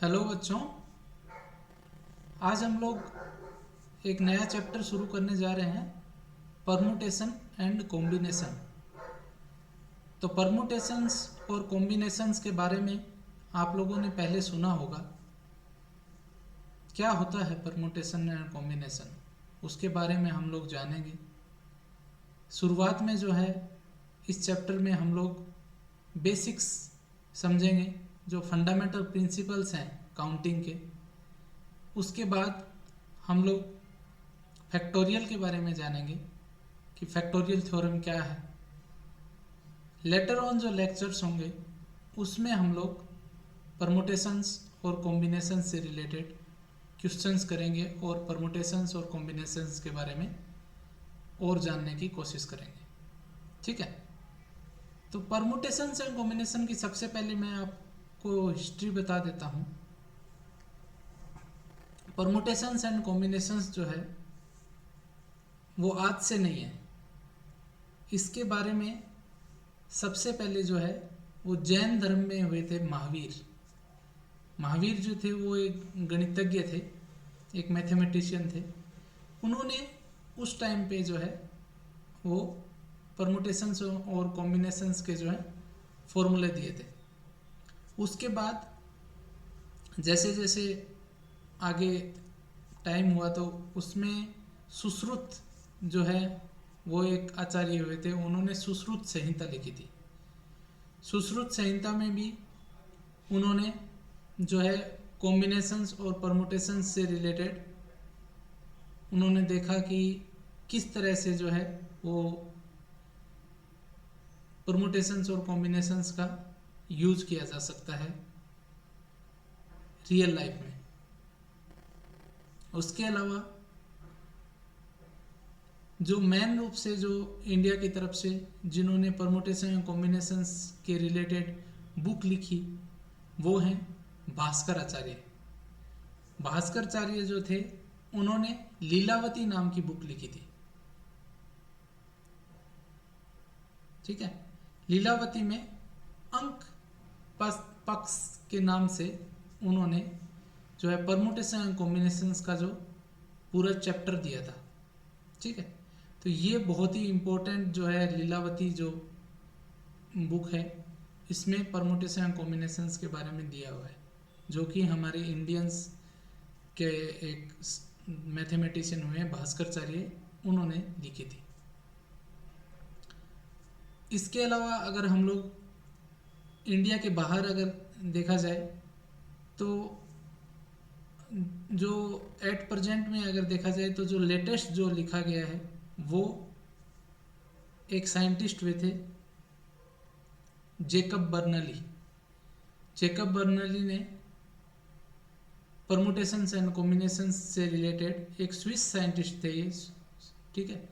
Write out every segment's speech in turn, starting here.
Hello बच्चों। आज हम लोग एक नया चैप्टर शुरू करने जा रहे हैं, परमुटेशन एंड कॉम्बिनेशन। तो परमुटेशंस और कॉम्बिनेशंस के बारे में आप लोगों ने पहले सुना होगा। क्या होता है परमुटेशन एंड कॉम्बिनेशन, उसके बारे में हम लोग जानेंगे। शुरुआत में जो है इस चैप्टर में हम लोग बेसिक्स समझेंगे, जो फंडामेंटल प्रिंसिपल्स हैं काउंटिंग के। उसके बाद हम लोग फैक्टोरियल के बारे में जानेंगे कि फैक्टोरियल थ्योरम क्या है। लेटर ऑन जो लेक्चर्स होंगे उसमें हम लोग परमुटेशंस और कॉम्बिनेशंस से रिलेटेड क्वेश्चंस करेंगे और परमुटेशंस और कॉम्बिनेशंस के बारे में और जानने की कोशिश करेंगे। ठीक है, तो परमुटेशंस एंड कॉम्बिनेशन की सबसे पहले मैं आपको हिस्ट्री बता देता हूँ। परमुटेशंस एंड कॉम्बिनेशंस जो है वो आज से नहीं है। इसके बारे में सबसे पहले जो है वो जैन धर्म में हुए थे। महावीर जो थे वो एक गणितज्ञ थे, एक मैथमेटिशियन थे। उन्होंने उस टाइम पे जो है वो परमुटेशंस और कॉम्बिनेशंस के जो है फॉर्मूले दिए थे। उसके बाद जैसे जैसे आगे टाइम हुआ तो उसमें सुश्रुत जो है वो एक आचार्य हुए थे, उन्होंने सुश्रुत संहिता लिखी थी। सुश्रुत संहिता में भी उन्होंने जो है कॉम्बिनेशंस और परमुटेशंस से रिलेटेड उन्होंने देखा कि किस तरह से जो है वो परमुटेशंस और कॉम्बिनेशंस का यूज किया जा सकता है रियल लाइफ में। उसके अलावा जो मेन रूप से जो इंडिया की तरफ से जिन्होंने परमुटेशन और कॉम्बिनेशंस के रिलेटेड बुक लिखी वो हैं भास्कर आचार्य। भास्कर आचार्य जो थे उन्होंने लीलावती नाम की बुक लिखी थी। ठीक है, लीलावती में अंक पक्ष के नाम से उन्होंने जो है परमुटेशन एंड कॉम्बिनेशंस का जो पूरा चैप्टर दिया था। ठीक है, तो ये बहुत ही इम्पोर्टेंट जो है लीलावती जो बुक है, इसमें परमुटेशन एंड कॉम्बिनेशंस के बारे में दिया हुआ है, जो कि हमारे इंडियंस के एक मैथमेटिशियन हुए भास्कराचार्य, उन्होंने लिखी थी। इसके अलावा अगर हम लोग इंडिया के बाहर अगर देखा जाए तो जो एट प्रेजेंट में अगर देखा जाए तो जो लेटेस्ट जो लिखा गया है वो एक साइंटिस्ट हुए थे जेकब बर्नली। जेकब बर्नली ने परमुटेशंस एंड कॉम्बिनेशंस से रिलेटेड, एक स्विस साइंटिस्ट थे ये। ठीक है,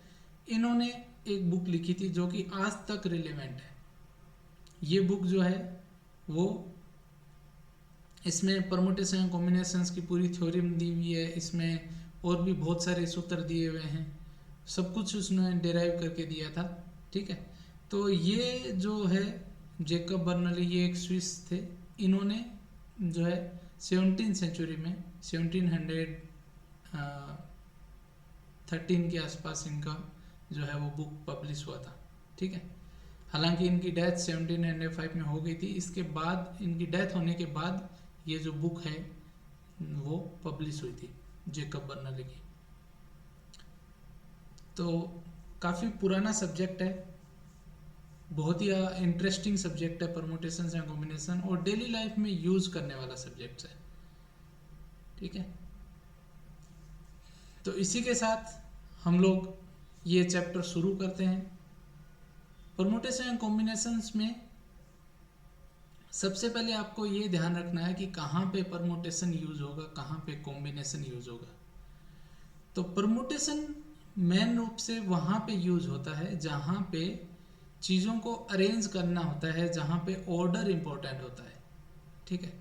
इन्होंने एक बुक लिखी थी जो कि आज तक रिलेवेंट है। ये बुक जो है वो इसमें परमुटेशन एंड कॉम्बिनेशंस की पूरी थ्योरी दी हुई है, इसमें और भी बहुत सारे सूत्र दिए हुए हैं, सब कुछ उसने डिराइव करके दिया था। ठीक है, तो ये जो है जेकब बर्नली, ये एक स्विस थे। इन्होंने जो है 17th सेंचुरी में 1713 के आसपास इनका जो है वो बुक पब्लिश हुआ था। ठीक है, हालांकि इनकी डेथ 1705 में हो गई थी। इसके बाद इनकी डेथ होने के बाद ये जो बुक है वो पब्लिश हुई थी जेकब बर्नली की। तो काफ़ी पुराना सब्जेक्ट है, बहुत ही इंटरेस्टिंग सब्जेक्ट है परमुटेशन एंड कॉम्बिनेशन, और डेली लाइफ में यूज करने वाला सब्जेक्ट है। ठीक है, तो इसी के साथ हम लोग ये चैप्टर शुरू करते हैं। परमुटेशन एंड कॉम्बिनेशंस में सबसे पहले आपको ये ध्यान रखना है कि कहाँ पे परमुटेशन यूज होगा, कहाँ पे कॉम्बिनेशन यूज होगा। तो परमुटेशन मेन रूप से वहाँ पे यूज होता है जहाँ पे चीज़ों को अरेंज करना होता है, जहाँ पे ऑर्डर इम्पोर्टेंट होता है। ठीक है,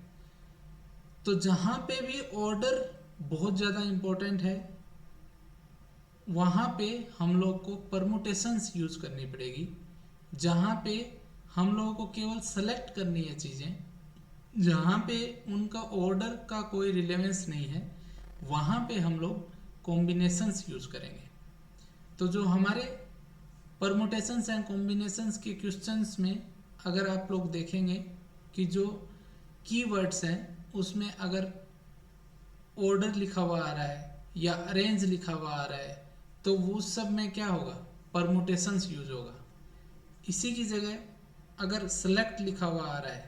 तो जहाँ पे भी ऑर्डर बहुत ज़्यादा इम्पोर्टेंट है वहाँ पे हम लोग को परमुटेशंस यूज करनी पड़ेगी। जहाँ पे हम लोगों को केवल सेलेक्ट करनी है चीज़ें, जहाँ पे उनका ऑर्डर का कोई रिलेवेंस नहीं है वहाँ पे हम लोग कॉम्बिनेशंस यूज करेंगे। तो जो हमारे परमुटेशंस एंड कॉम्बिनेशंस के क्वेश्चंस में अगर आप लोग देखेंगे कि जो कीवर्ड्स हैं उसमें अगर ऑर्डर लिखा हुआ आ रहा है या अरेंज लिखा हुआ आ रहा है तो वो उस सब में क्या होगा, परमुटेशंस यूज होगा। इसी की जगह अगर सेलेक्ट लिखा हुआ आ रहा है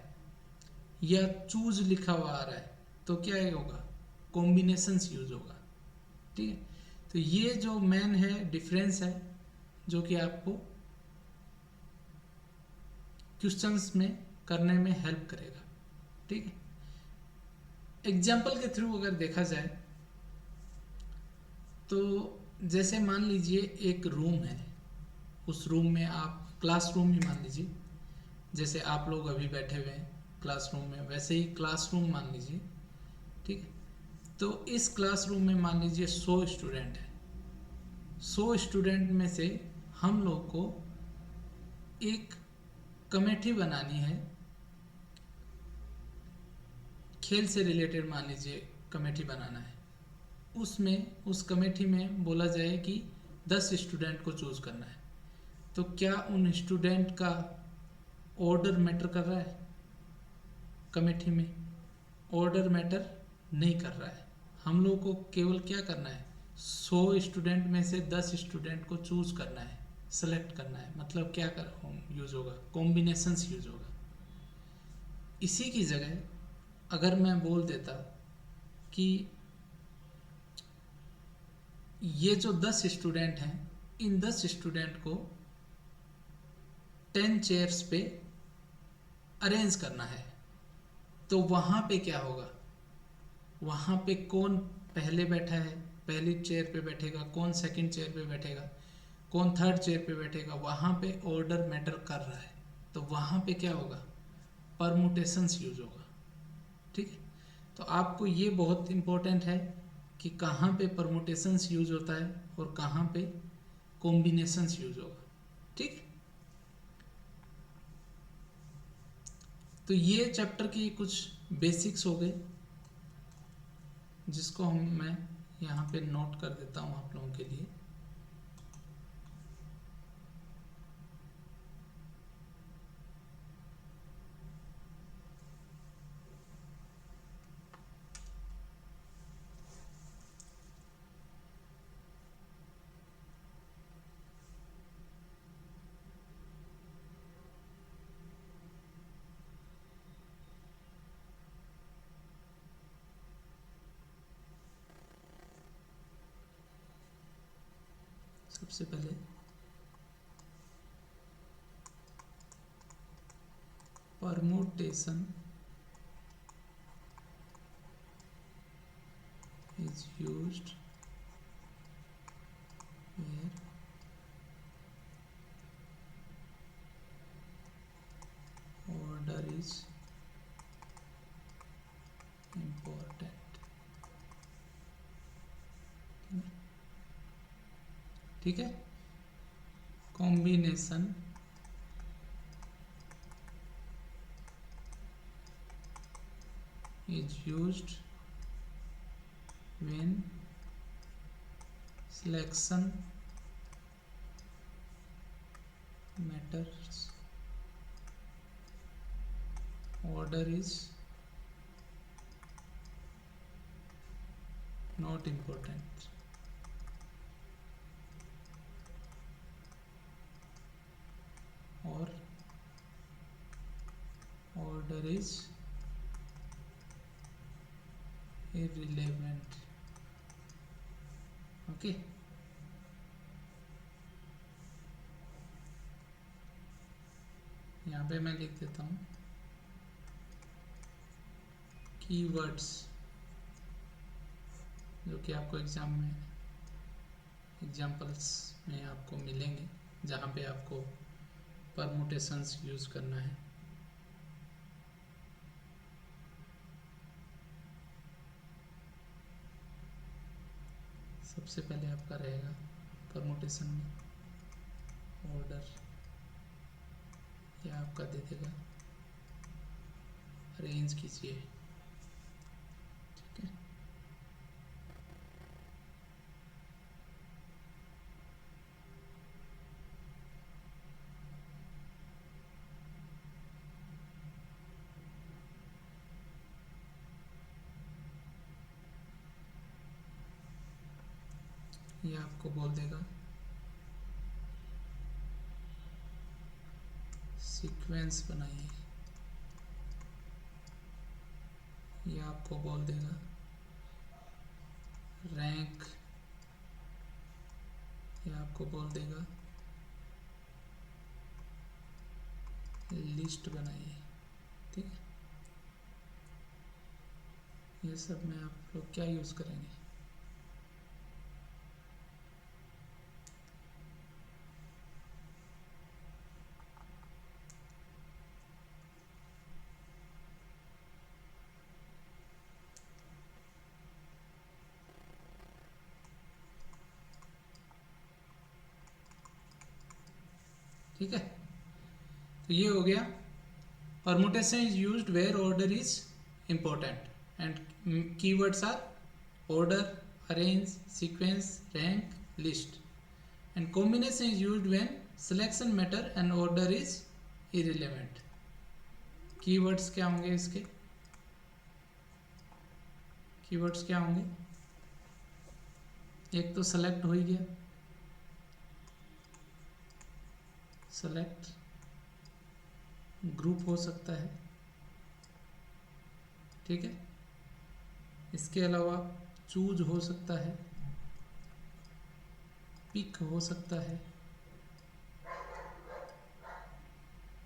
या चूज लिखा हुआ आ रहा है तो क्या ये होगा, कॉम्बिनेशंस यूज होगा। ठीक है, तो ये जो मेन है डिफरेंस है जो कि आपको क्वेश्चंस में करने में हेल्प करेगा। ठीक है, एग्जाम्पल के थ्रू अगर देखा जाए तो जैसे मान लीजिए एक रूम है, उस रूम में आप क्लासरूम ही मान लीजिए, जैसे आप लोग अभी बैठे हुए हैं क्लासरूम में वैसे ही क्लासरूम मान लीजिए। ठीक है, तो इस क्लासरूम में मान लीजिए 100 स्टूडेंट है। 100 स्टूडेंट में से हम लोग को एक कमेटी बनानी है, खेल से रिलेटेड मान लीजिए कमेटी बनाना है। उसमें उस कमेटी में बोला जाए कि 10 स्टूडेंट को चूज करना है, तो क्या उन स्टूडेंट का ऑर्डर मैटर कर रहा है? कमेटी में ऑर्डर मैटर नहीं कर रहा है। हम लोग को केवल क्या करना है, 100 स्टूडेंट में से 10 स्टूडेंट को चूज करना है, सेलेक्ट करना है। मतलब क्या कर यूज होगा, कॉम्बिनेशंस यूज होगा। इसी की जगह अगर मैं बोल देता कि ये जो 10 स्टूडेंट हैं इन 10 स्टूडेंट को 10 चेयर्स पे अरेंज करना है, तो वहाँ पे क्या होगा, वहाँ पे कौन पहले बैठा है, पहली चेयर पे बैठेगा, कौन सेकंड चेयर पे बैठेगा, कौन थर्ड चेयर पे बैठेगा, वहाँ पे ऑर्डर मैटर कर रहा है। तो वहाँ पे क्या होगा, परमुटेशंस यूज होगा। ठीक है, तो आपको ये बहुत इम्पोर्टेंट है कि कहाँ पे परमुटेशंस यूज होता है और कहाँ पे कॉम्बिनेशंस यूज होगा। ठीक है, तो ये चैप्टर की कुछ बेसिक्स हो गए जिसको मैं यहाँ पे नोट कर देता हूँ आप लोगों के लिए। सबसे पहले permutation is used where order is important। ठीक है, combination is used when selection matters, order is not important। और order is irrelevant। ओके, यहाँ पे मैं लिख देता हूँ कीवर्ड्स जो कि आपको एग्जाम में एग्जाम्पल्स में आपको मिलेंगे जहाँ पे आपको परमुटेशंस यूज करना है। सबसे पहले आपका रहेगा परमुटेशन में ऑर्डर, यह आपका दे देगा अरेंज कीजिए। ठीक है, ये आपको बोल देगा सीक्वेंस बनाइए, ये आपको बोल देगा रैंक, ये आपको बोल देगा लिस्ट बनाइए। ठीक है, ये सब में आप लोग क्या यूज़ करेंगे? ठीक है, तो ये हो गया permutation is used where order is important and keywords are order, arrange, sequence, rank, list and combination is used when selection matter and order is irrelevant. Keywords क्या होंगे इसके? कीवर्ड्स क्या होंगे? एक तो सेलेक्ट हो ही गया, सेलेक्ट ग्रुप हो सकता है। ठीक है, इसके अलावा चूज हो सकता है, पिक हो सकता है,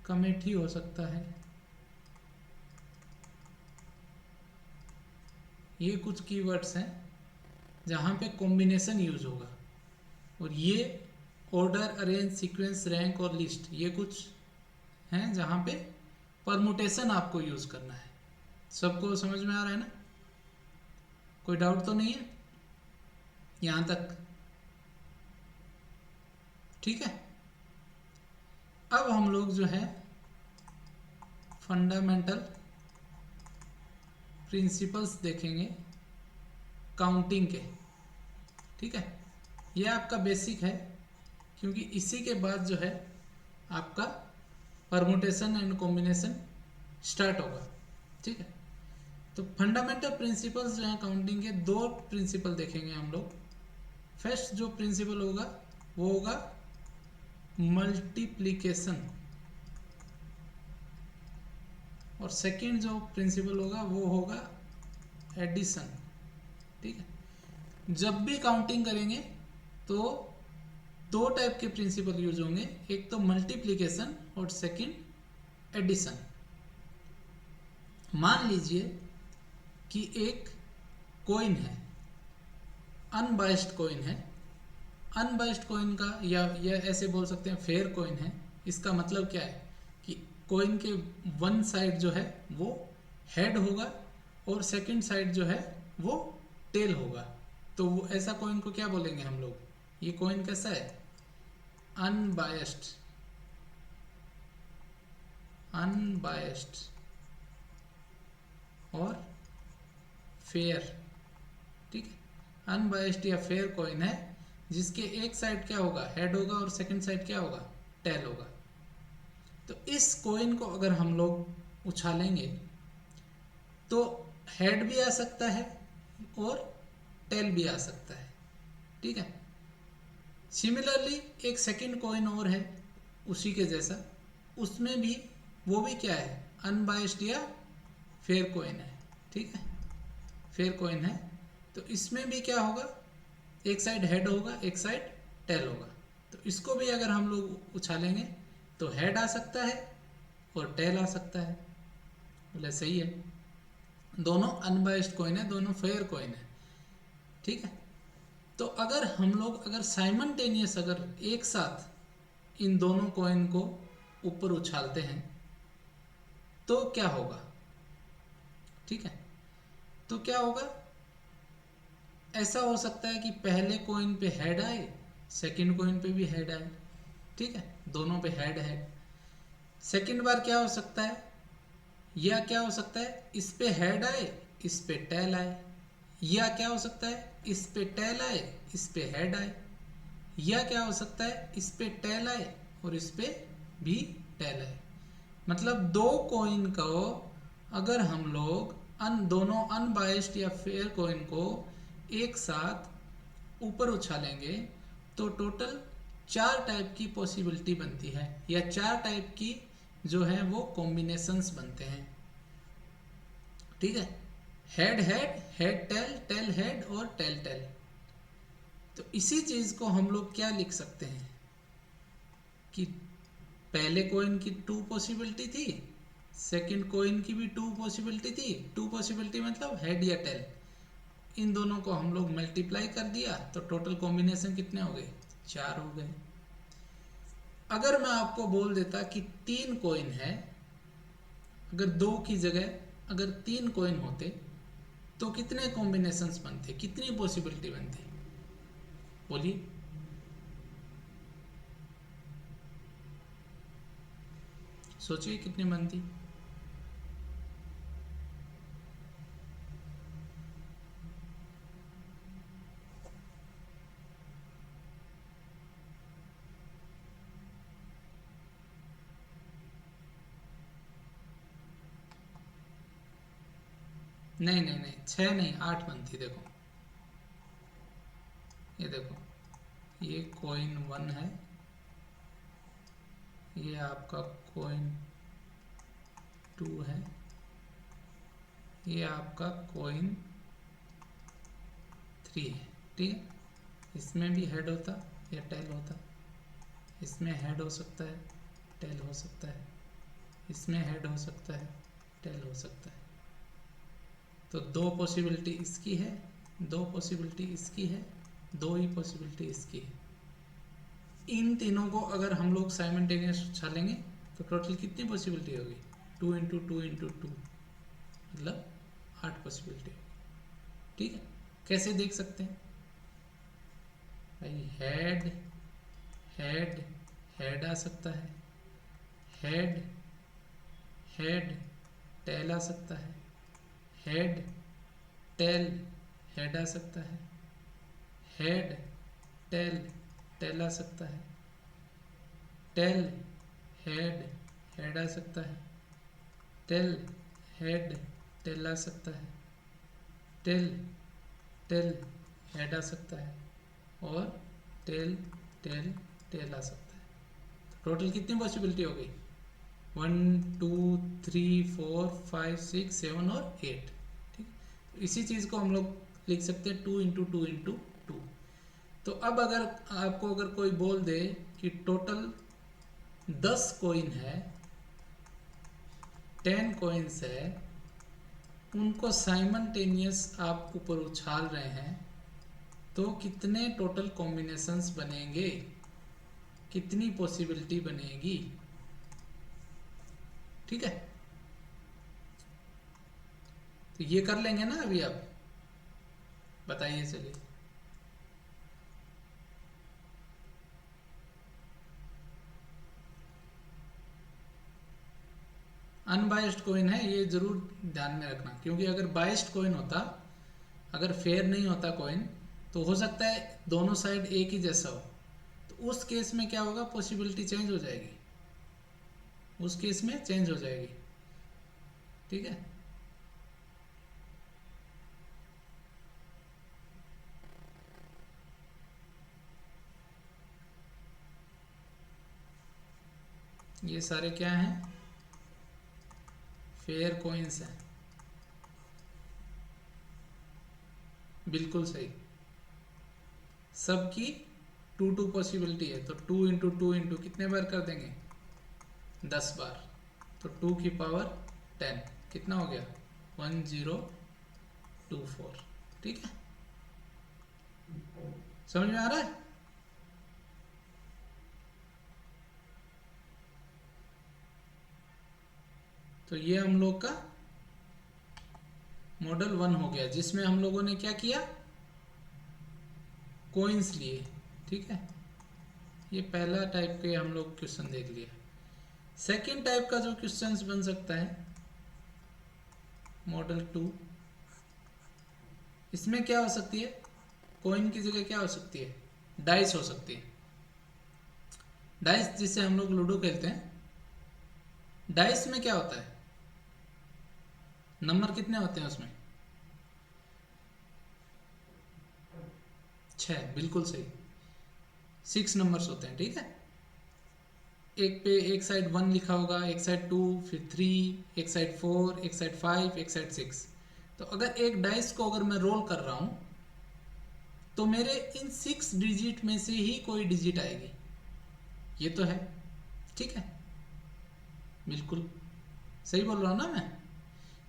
कमेटी हो सकता है। ये कुछ कीवर्ड्स हैं जहाँ पे कॉम्बिनेशन यूज होगा, और ये ऑर्डर, अरेंज, सीक्वेंस, रैंक और लिस्ट ये कुछ हैं जहाँ पे परमुटेशन आपको यूज करना है। सबको समझ में आ रहा है ना? कोई डाउट तो नहीं है यहाँ तक? ठीक है, अब हम लोग जो है फंडामेंटल प्रिंसिपल्स देखेंगे काउंटिंग के। ठीक है, ये आपका बेसिक है, क्योंकि इसी के बाद जो है आपका परमुटेशन एंड कॉम्बिनेशन स्टार्ट होगा। ठीक है, तो फंडामेंटल प्रिंसिपल्स जो है काउंटिंग के, दो प्रिंसिपल देखेंगे हम लोग। फर्स्ट जो प्रिंसिपल होगा वो होगा मल्टीप्लिकेशन, और सेकंड जो प्रिंसिपल होगा वो होगा एडिशन। ठीक है, जब भी काउंटिंग करेंगे तो दो टाइप के प्रिंसिपल यूज होंगे, एक तो मल्टीप्लिकेशन और सेकंड एडिशन। मान लीजिए कि एक कॉइन है, अनबाइस्ड कॉइन है। अनबाइस्ड कॉइन का या ऐसे बोल सकते हैं फेयर कॉइन है। इसका मतलब क्या है कि कॉइन के वन साइड जो है वो हेड होगा और सेकंड साइड जो है वो टेल होगा। तो वो ऐसा कॉइन को क्या बोलेंगे हम लोग? ये कॉइन कैसा है? अनबायस्ड, अनबायस्ड और फेयर। ठीक है, अनबायस्ड या फेयर कॉइन है जिसके एक साइड क्या होगा? हेड होगा, और सेकंड साइड क्या होगा? टेल होगा। तो इस कॉइन को अगर हम लोग उछालेंगे तो हेड भी आ सकता है और टेल भी आ सकता है। ठीक है, सिमिलरली एक सेकंड कॉइन और है उसी के जैसा, उसमें भी वो भी क्या है? अनबायस्ड या फेयर कॉइन है। ठीक है, फेयर कॉइन है। तो इसमें भी क्या होगा? एक साइड हेड होगा, एक साइड टेल होगा। तो इसको भी अगर हम लोग उछालेंगे तो हेड आ सकता है और टेल आ सकता है। बोले सही है, दोनों अनबायस्ड कॉइन है, दोनों फेयर कॉइन है। ठीक है, तो अगर हम लोग अगर साइमल्टेनियस अगर एक साथ इन दोनों कॉइन को ऊपर उछालते हैं तो क्या होगा? ठीक है, तो क्या होगा? ऐसा हो सकता है कि पहले कॉइन पे हेड आए, सेकंड कॉइन पे भी हेड आए। ठीक है, दोनों पे हेड है। सेकंड बार क्या हो सकता है? या क्या हो सकता है इस पे हेड आए इस पे टेल आए, या क्या हो सकता है इस पे टेल आए इस पे हेड आए, या क्या हो सकता है इस पे टेल आए और इस पे भी टेल आए। मतलब दो कॉइन को अगर हम लोग दोनों अनबायस्ड या फेयर कॉइन को एक साथ ऊपर उछालेंगे तो टोटल 4 टाइप की पॉसिबिलिटी बनती है, या 4 टाइप की जो है वो कॉम्बिनेशंस बनते हैं। ठीक है, head head, head tail, tail head और टेल टेल। तो इसी चीज को हम लोग क्या लिख सकते हैं कि पहले कॉइन की 2 पॉसिबिलिटी थी, सेकंड कॉइन की भी 2 पॉसिबिलिटी थी। 2 पॉसिबिलिटी मतलब हेड या टेल, इन दोनों को हम लोग मल्टीप्लाई कर दिया तो टोटल कॉम्बिनेशन कितने हो गए, 4 हो गए। अगर मैं आपको बोल देता कि 3 कॉइन है, अगर 2 की जगह अगर 3 कॉइन होते तो कितने कॉम्बिनेशंस बनते, कितनी पॉसिबिलिटी बनती, बोलिए। सोचिए कितनी बनती। नहीं नहीं नहीं, 6 नहीं 8 बनती। देखो ये देखो, ये कॉइन 1 है, ये आपका कॉइन 2 है, ये आपका कॉइन 3 है। ठीक है, इसमें भी हेड होता या टेल होता, इसमें हेड हो सकता है, टेल हो सकता है, इसमें हेड हो सकता है, टेल हो सकता है। तो 2 पॉसिबिलिटी इसकी है, 2 पॉसिबिलिटी इसकी है, 2 ही पॉसिबिलिटी इसकी है। इन तीनों को अगर हम लोग साइमल्टेनियस उछालेंगे तो टोटल कितनी पॉसिबिलिटी होगी, 2 इंटू 2 इंटू 2 मतलब 8 पॉसिबिलिटी होगी। ठीक है, कैसे देख सकते हैं भाई, हेड हेड हेड आ सकता है, हेड हेड टेल आ सकता है, हेड टेल हेड आ सकता है, हेड टेल टेल आ सकता है, टेल हेड हेड आ सकता है, टेल हेड टेल आ सकता है, टेल टेल हेड आ सकता है, और टेल टेल टेल आ सकता है। टोटल कितनी पॉसिबिलिटी हो गई, 1 2 3 4 5 6 7 और 8। ठीक, इसी चीज़ को हम लोग लिख सकते हैं 2 इंटू 2 इंटू 2। तो अब अगर आपको अगर कोई बोल दे कि टोटल 10 कॉइन है, 10 कॉइन्स है, उनको साइमल्टेनियस आप ऊपर उछाल रहे हैं तो कितने टोटल कॉम्बिनेशंस बनेंगे, कितनी पॉसिबिलिटी बनेगी। ठीक है, तो ये कर लेंगे ना अभी आप, बताइए चलिए। अनबायस्ड कॉइन है, ये जरूर ध्यान में रखना, क्योंकि अगर बायस्ड कॉइन होता, अगर फेयर नहीं होता कॉइन, तो हो सकता है दोनों साइड एक ही जैसा हो, तो उस केस में क्या होगा, पॉसिबिलिटी चेंज हो जाएगी, उस केस में चेंज हो जाएगी। ठीक है, ये सारे क्या हैं, फेयर कॉइन्स हैं। बिल्कुल सही, सबकी 2 2 पॉसिबिलिटी है, तो 2 इंटू 2 इंटू कितने बार कर देंगे, 10 बार, तो 2 की पावर 10 कितना हो गया, 1024। ठीक है, समझ में आ रहा है। तो ये हम लोग का मॉडल 1 हो गया, जिसमें हम लोगों ने क्या किया, कॉइन्स लिए। ठीक है, ये पहला टाइप के हम लोग क्वेश्चन देख लिया। सेकेंड टाइप का जो क्वेश्चंस बन सकता है मॉडल 2। इसमें क्या हो सकती है, कॉइन की जगह क्या हो सकती है, डाइस हो सकती है। डाइस जिससे हम लोग लूडो खेलते हैं, डाइस में क्या होता है, नंबर कितने होते हैं उसमें, 6, बिल्कुल सही, 6 नंबर्स होते हैं, ठीक है। एक पे एक साइड 1 लिखा होगा, एक साइड 2, फिर 3, एक साइड 4, एक साइड 5, एक साइड 6। तो अगर एक डाइस को अगर मैं रोल कर रहा हूँ तो मेरे इन 6 डिजिट में से ही कोई डिजिट आएगी, ये तो है, ठीक है, बिल्कुल सही बोल रहा हूँ ना मैं,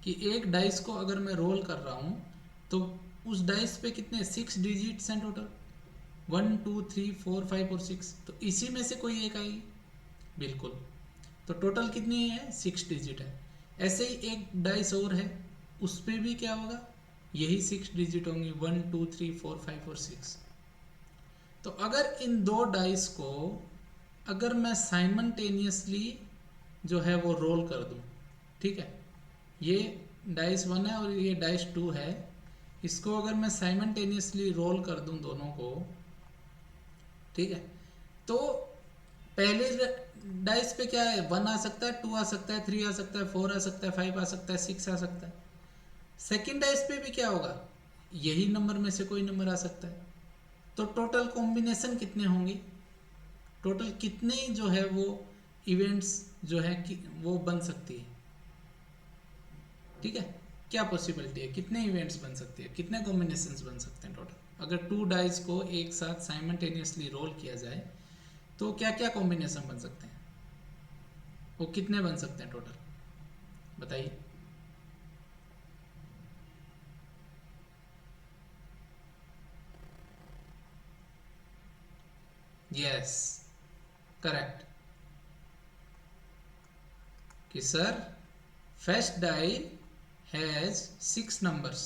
कि एक डाइस को अगर मैं रोल कर रहा हूँ तो उस डाइस पे कितने 6 डिजिट्स हैं टोटल, 1 2 3 4 5 और 6, तो इसी में से कोई एक आएगी, बिल्कुल। तो टोटल कितनी है, 6 डिजिट है। ऐसे ही एक डाइस और है, उस पर भी क्या होगा, यही 6 डिजिट होंगी, 1 2 3 4 5 और 6। तो अगर इन दो डाइस को अगर मैं साइमल्टेनियसली जो है वो रोल कर दूं, ठीक है, ये डाइस 1 है और ये डाइस 2 है, इसको अगर मैं साइमल्टेनियसली रोल कर दूं दोनों को, ठीक है, तो पहले डाइस पे क्या है, 1 आ सकता है, 2 आ सकता है, 3 आ सकता है, 4 आ सकता है, 5 आ सकता है, 6 आ सकता है। सेकेंड डाइस पे भी क्या होगा, यही नंबर में से कोई नंबर आ सकता है। तो टोटल कॉम्बिनेशन कितने होंगे, टोटल कितने जो है वो इवेंट्स जो है कि वो बन सकती है, ठीक है, क्या पॉसिबिलिटी है, कितने इवेंट्स बन सकती है, कितने कॉम्बिनेशंस बन सकते हैं टोटल। अगर 2 डाइस को एक साथ साइमल्टेनियसली रोल किया जाए तो क्या क्या कॉम्बिनेशन बन सकते हैं, वो कितने बन सकते हैं टोटल, बताइए। यस, करेक्ट, कि sir first die has 6 numbers,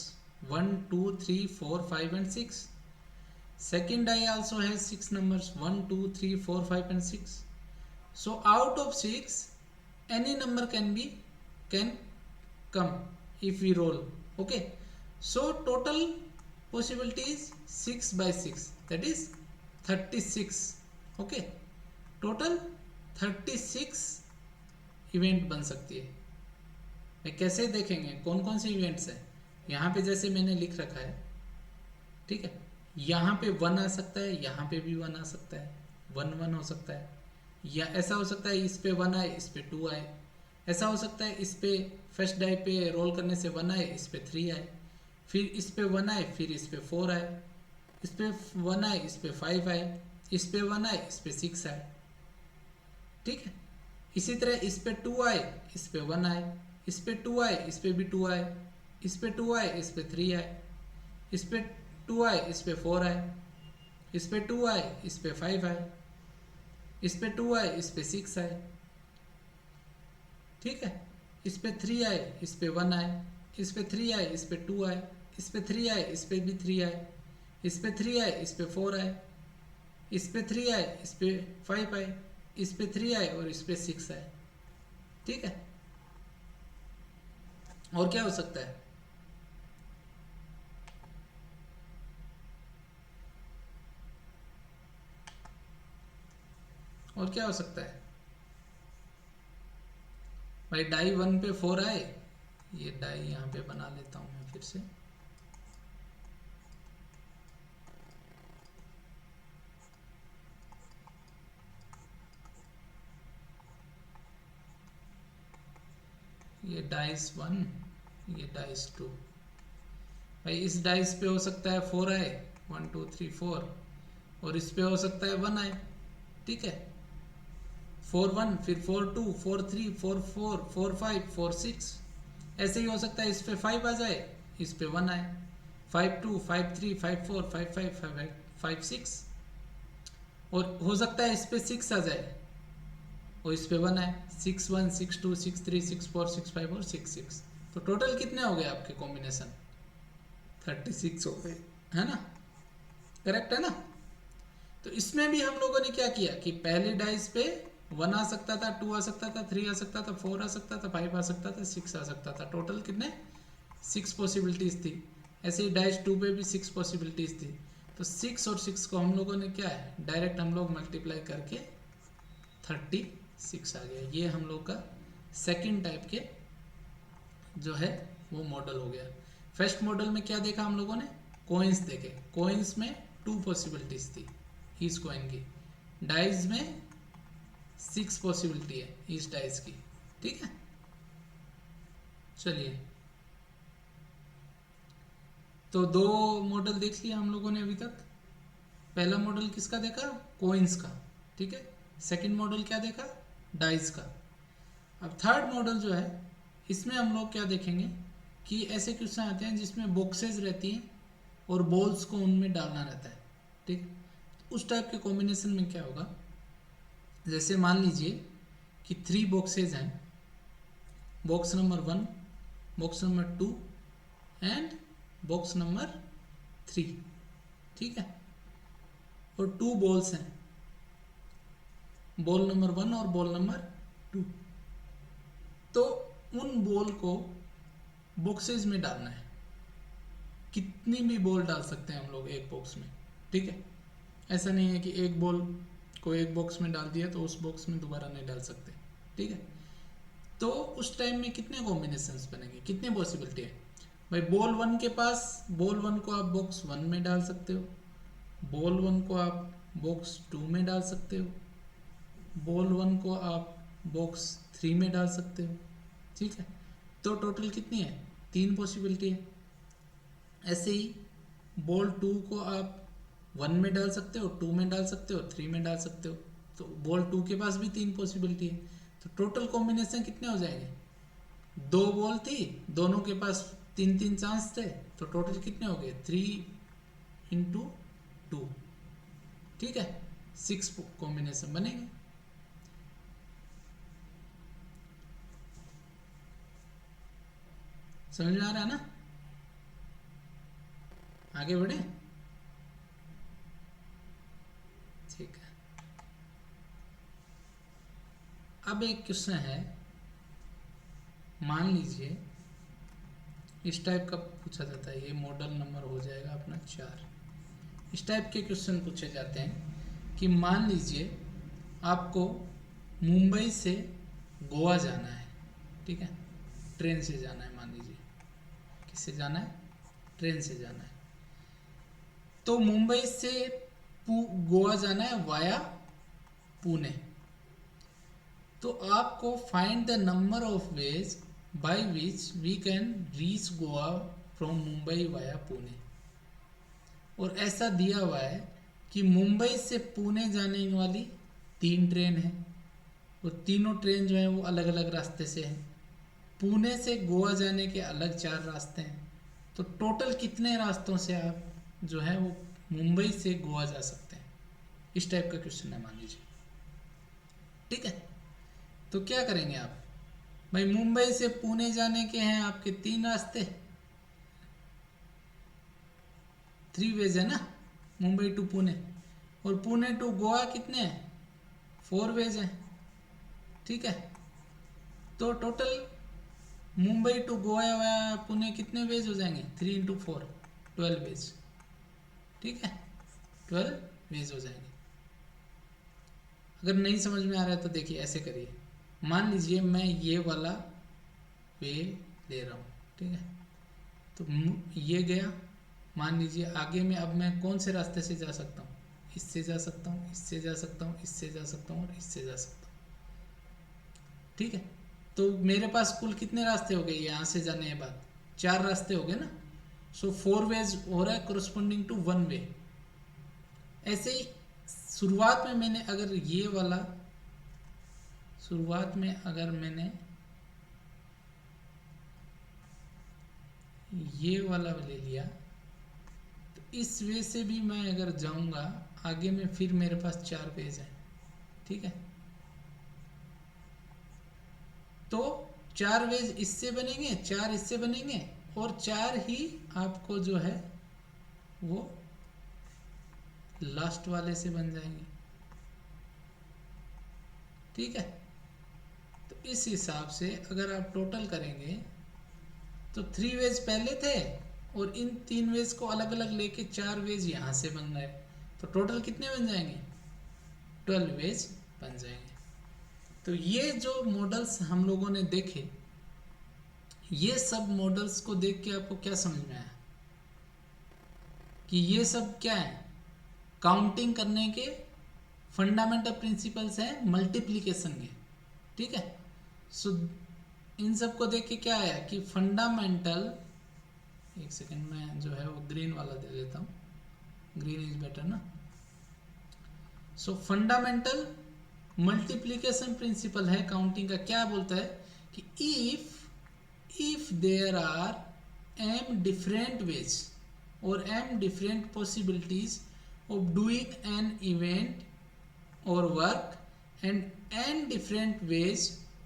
1 2 3 4 5 and 6. Second die also has 6 numbers, 1 2 3 4 5 and 6. So out of 6 any number can come if we roll, okay. So total possibility is 6 by 6, that is 36, okay. Total 36 event बन सकती है। मैं कैसे देखेंगे कौन कौन से events हैं, यहाँ पे जैसे मैंने लिख रखा है, ठीक है, यहाँ पे 1 आ सकता है, यहाँ पे भी 1 आ सकता है, 1 1 हो सकता है, या ऐसा हो सकता है इस पे 1 आए, इस पे 2 आए, ऐसा हो सकता है इस पे फर्स्ट डाई पे रोल करने से 1 आए, इस पे 3 आए, फिर इस पे 1 आए, फिर इस पे 4 आए, इस पे 1 आए, इस पे 5 आए, इस पे 1 आए, इस पे 6 आए, ठीक है। इसी तरह इस पे 2 आए, इस पे 1 आए, इस पे 2 आए, इस पे भी 2 आए, इस पे 2 आए, इस पे 3 आए, इस पे 2 आए, इस पे 4 आए, इस पे 2 आए, इस पे 5 आए, इस पे 2 आए, इस पे 6 आए, ठीक है। इस पे 3 आए, इस पे 1 आए, इस पे 3 आए, इस पे 2 आए, इस पे 3 आए, इस पे भी 3 आए, इस पे 3 आए, इस पे 4 आए, इस पे 3 आए, इस पे 5 आए, इस पे 3 आए और इस पे 6 आए, ठीक है। और क्या हो सकता है, और क्या हो सकता है भाई, डाई 1 पे 4 आए, ये डाई यहाँ पे बना लेता हूँ मैं फिर से, ये डाइस 1, ये डाइस 2, भाई इस डाइस पे हो सकता है 4 आए, 1 2 3 4, और इस पे हो सकता है 1 आए, ठीक है, 4 1, फिर 4 2, 4 3, 4 4, 4 5, 4 6, ऐसे ही हो सकता है इस पे 5 आ जाए, इस पे 1 आए, 5 2, 5 3, 5 4, 5 5, 5 6, और हो सकता है इस पे 6 आ जाए और इस पे 1 आए, 6 1, 6 2, 6 3, 6 4, 6 5 और 6 6। तो टोटल कितने हो गए आपके कॉम्बिनेशन, 36 हो गए, है ना, करेक्ट है ना। तो इसमें भी हम लोगों ने क्या किया कि पहले डाइस पे 1 आ सकता था, 2 आ सकता था, 3 आ सकता था, 4 आ सकता था, 5 आ सकता था, 6 आ सकता था, टोटल कितने 6 पॉसिबिलिटीज़ थी, ऐसे ही डाइस 2 पे भी 6 पॉसिबिलिटीज़ थी। तो 6 और 6 को हम लोगों ने क्या है डायरेक्ट हम लोग मल्टीप्लाई करके 36 आ गया। ये हम लोग का सेकंड टाइप के जो है वो मॉडल हो गया। फर्स्ट मॉडल में क्या देखा हम लोगों ने, कॉइन्स देखे, कॉइन्स में 2 पॉसिबिलिटीज थी इस कॉइन की, डाइज में 6 पॉसिबिलिटी है इस डाइज की, ठीक है। चलिए, तो 2 मॉडल देख लिया हम लोगों ने अभी तक। पहला मॉडल किसका देखा, कॉइन्स का, ठीक है। सेकंड मॉडल क्या देखा, डाइज का। अब थर्ड मॉडल जो है इसमें हम लोग क्या देखेंगे कि ऐसे क्वेश्चन आते हैं जिसमें बॉक्सेस रहती हैं और बॉल्स को उनमें डालना रहता है, ठीक। उस टाइप के कॉम्बिनेशन में क्या होगा, जैसे मान लीजिए कि 3 बॉक्सेज हैं, box number 1, box number 2 and box number 3, ठीक है। और 2 बॉल्स हैं, बॉल नंबर 1 और बॉल नंबर 2। तो उन बॉल को बॉक्सेज में डालना है, कितनी भी बॉल डाल सकते हैं हम लोग एक बॉक्स में, ठीक है। ऐसा नहीं है कि एक बॉल को एक बॉक्स में डाल दिया तो उस बॉक्स में दोबारा नहीं डाल सकते, ठीक है। तो उस टाइम में कितने कॉम्बिनेशंस बनेंगे, कितनी पॉसिबिलिटी है भाई। बॉल 1 के पास, बॉल 1 को आप बॉक्स 1 में डाल सकते हो, बॉल 1 को आप बॉक्स 2 में डाल सकते हो, बॉल 1 को आप बॉक्स 3 में डाल सकते हो, ठीक है। तो टोटल कितनी है, 3 पॉसिबिलिटी है। ऐसे ही बॉल 2 को आप 1 में डाल सकते हो, 2 में डाल सकते हो, 3 में डाल सकते हो। तो बॉल 2 के पास भी 3 पॉसिबिलिटी है। तो टोटल कॉम्बिनेशन कितने हो जाएंगे, 2 बॉल थी, दोनों के पास 3-3 चांस थे, तो टोटल कितने हो गए, 3 इंटू 2, ठीक है। 6 कॉम्बिनेशन बनेंगे। समझ में आ रहा है ना, आगे बढ़े, ठीक है। अब एक क्वेश्चन है, मान लीजिए इस टाइप का पूछा जाता है, ये मॉडल नंबर हो जाएगा अपना 4। इस टाइप के क्वेश्चन पूछे जाते हैं कि मान लीजिए आपको मुंबई से गोवा जाना है, ठीक है, ट्रेन से जाना है। मान लीजिए किससे जाना है, ट्रेन से जाना है। तो मुंबई से गोवा जाना है वाया पुणे। तो आपको find the number of ways by which we can reach Goa from Mumbai via Pune. और ऐसा दिया हुआ है कि मुंबई से पुणे जाने वाली 3 ट्रेन है, और तीनों ट्रेन जो है वो अलग अलग रास्ते से हैं। पुणे से गोवा जाने के अलग 4 रास्ते हैं। तो टोटल कितने रास्तों से आप जो है वो मुंबई से गोवा जा सकते हैं, इस टाइप का क्वेश्चन है मान लीजिए, ठीक है। तो क्या करेंगे आप भाई, मुंबई से पुणे जाने के हैं आपके 3 रास्ते, 3 वेज है ना, मुंबई टू पुणे। और पुणे टू गोवा कितने हैं, 4 वेज हैं, ठीक है। तो टोटल मुंबई टू गोवा या पुणे कितने वेज हो जाएंगे, 3 इंटू 4, 12 वेज, ठीक है, 12 वेज हो जाएंगे। अगर नहीं समझ में आ रहा है तो देखिए ऐसे करिए, मान लीजिए मैं ये वाला वे ले रहा हूँ, ठीक है। तो ये गया, मान लीजिए आगे में अब मैं कौन से रास्ते से जा सकता हूँ, इससे जा सकता हूँ, इससे जा सकता हूँ, इससे जा सकता हूँ और इससे जा सकता हूँ, ठीक है। तो मेरे पास कुल कितने रास्ते हो गए यहाँ से जाने के बाद, 4 रास्ते हो गए ना। सो 4 वेज हो रहा है कोरस्पोंडिंग टू 1 वे। ऐसे ही शुरुआत में मैंने अगर ये वाला, शुरुआत में अगर मैंने ये वाला ले लिया, तो इस वे से भी मैं अगर जाऊंगा आगे में, फिर मेरे पास 4 वेज हैं, ठीक है। तो 4 वेज इससे बनेंगे, 4 इससे बनेंगे, और 4 ही आपको जो है वो लास्ट वाले से बन जाएंगे, ठीक है। तो इस हिसाब से अगर आप टोटल करेंगे तो 3 वेज पहले थे और इन 3 वेज को अलग अलग लेके 4 वेज यहाँ से बन रहे, तो टोटल कितने बन जाएंगे? 12 वेज बन जाएंगे। तो ये जो मॉडल्स हम लोगों ने देखे, ये सब मॉडल्स को देख के आपको क्या समझ में आया कि ये सब क्या है? काउंटिंग करने के फंडामेंटल प्रिंसिपल्स हैं मल्टीप्लिकेशन के, ठीक है। सो इन सब को देख के क्या आया कि फंडामेंटल, एक सेकेंड में जो है वो ग्रीन वाला दे देता हूँ, ग्रीन इज बेटर ना। सो फंडामेंटल मल्टीप्लिकेशन प्रिंसिपल है काउंटिंग का, क्या बोलता है कि if there are m different ways और m different possibilities of doing an event or work and n different ways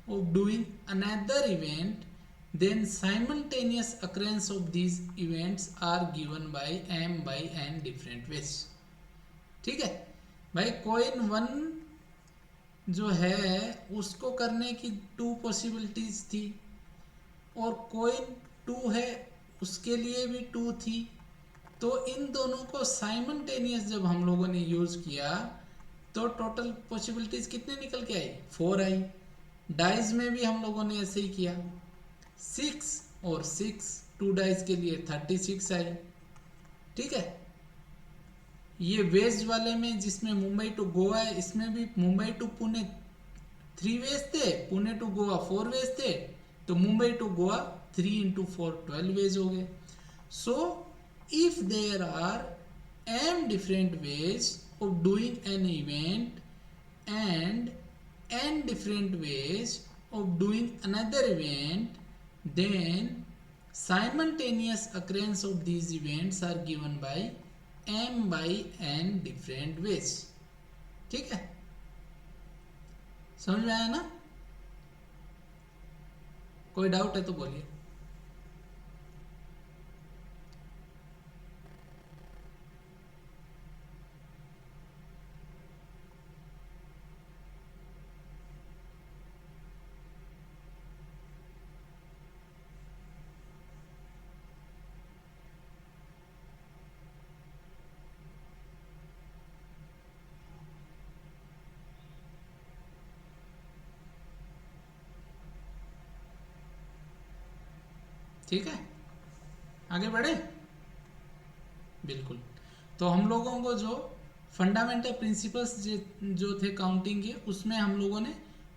of doing another event, then simultaneous occurrence of these events are given by m by n different ways। ठीक है भाई, coin 1 जो है उसको करने की 2 possibilities थी और कोइन 2 है उसके लिए भी 2 थी, तो इन दोनों को साइमल्टेनियस जब हम लोगों ने यूज किया तो टोटल पॉसिबिलिटीज कितने निकल के आई? 4 आई। डाइज में भी हम लोगों ने ऐसे ही किया, 6 और 6, 2 डाइज के लिए 36 आई, ठीक है। ये वेज वाले में जिसमें मुंबई टू गोवा है, इसमें भी मुंबई टू पुणे 3 वेज थे, पुणे टू गोवा 4 वेज थे, तो Mumbai to Goa 3 into 4 12 ways हो गए। So if there are m different ways of doing an event and n different ways of doing another event, then simultaneous occurrence of these events are given by m by n different ways। ठीक है, समझ में आया ना? कोई doubt है तो बोलिए। ठीक है, आगे बढ़े। बिल्कुल, तो हम लोगों को जो फंडामेंटल प्रिंसिपल्स जो थे काउंटिंग के, उसमें हम लोगों ने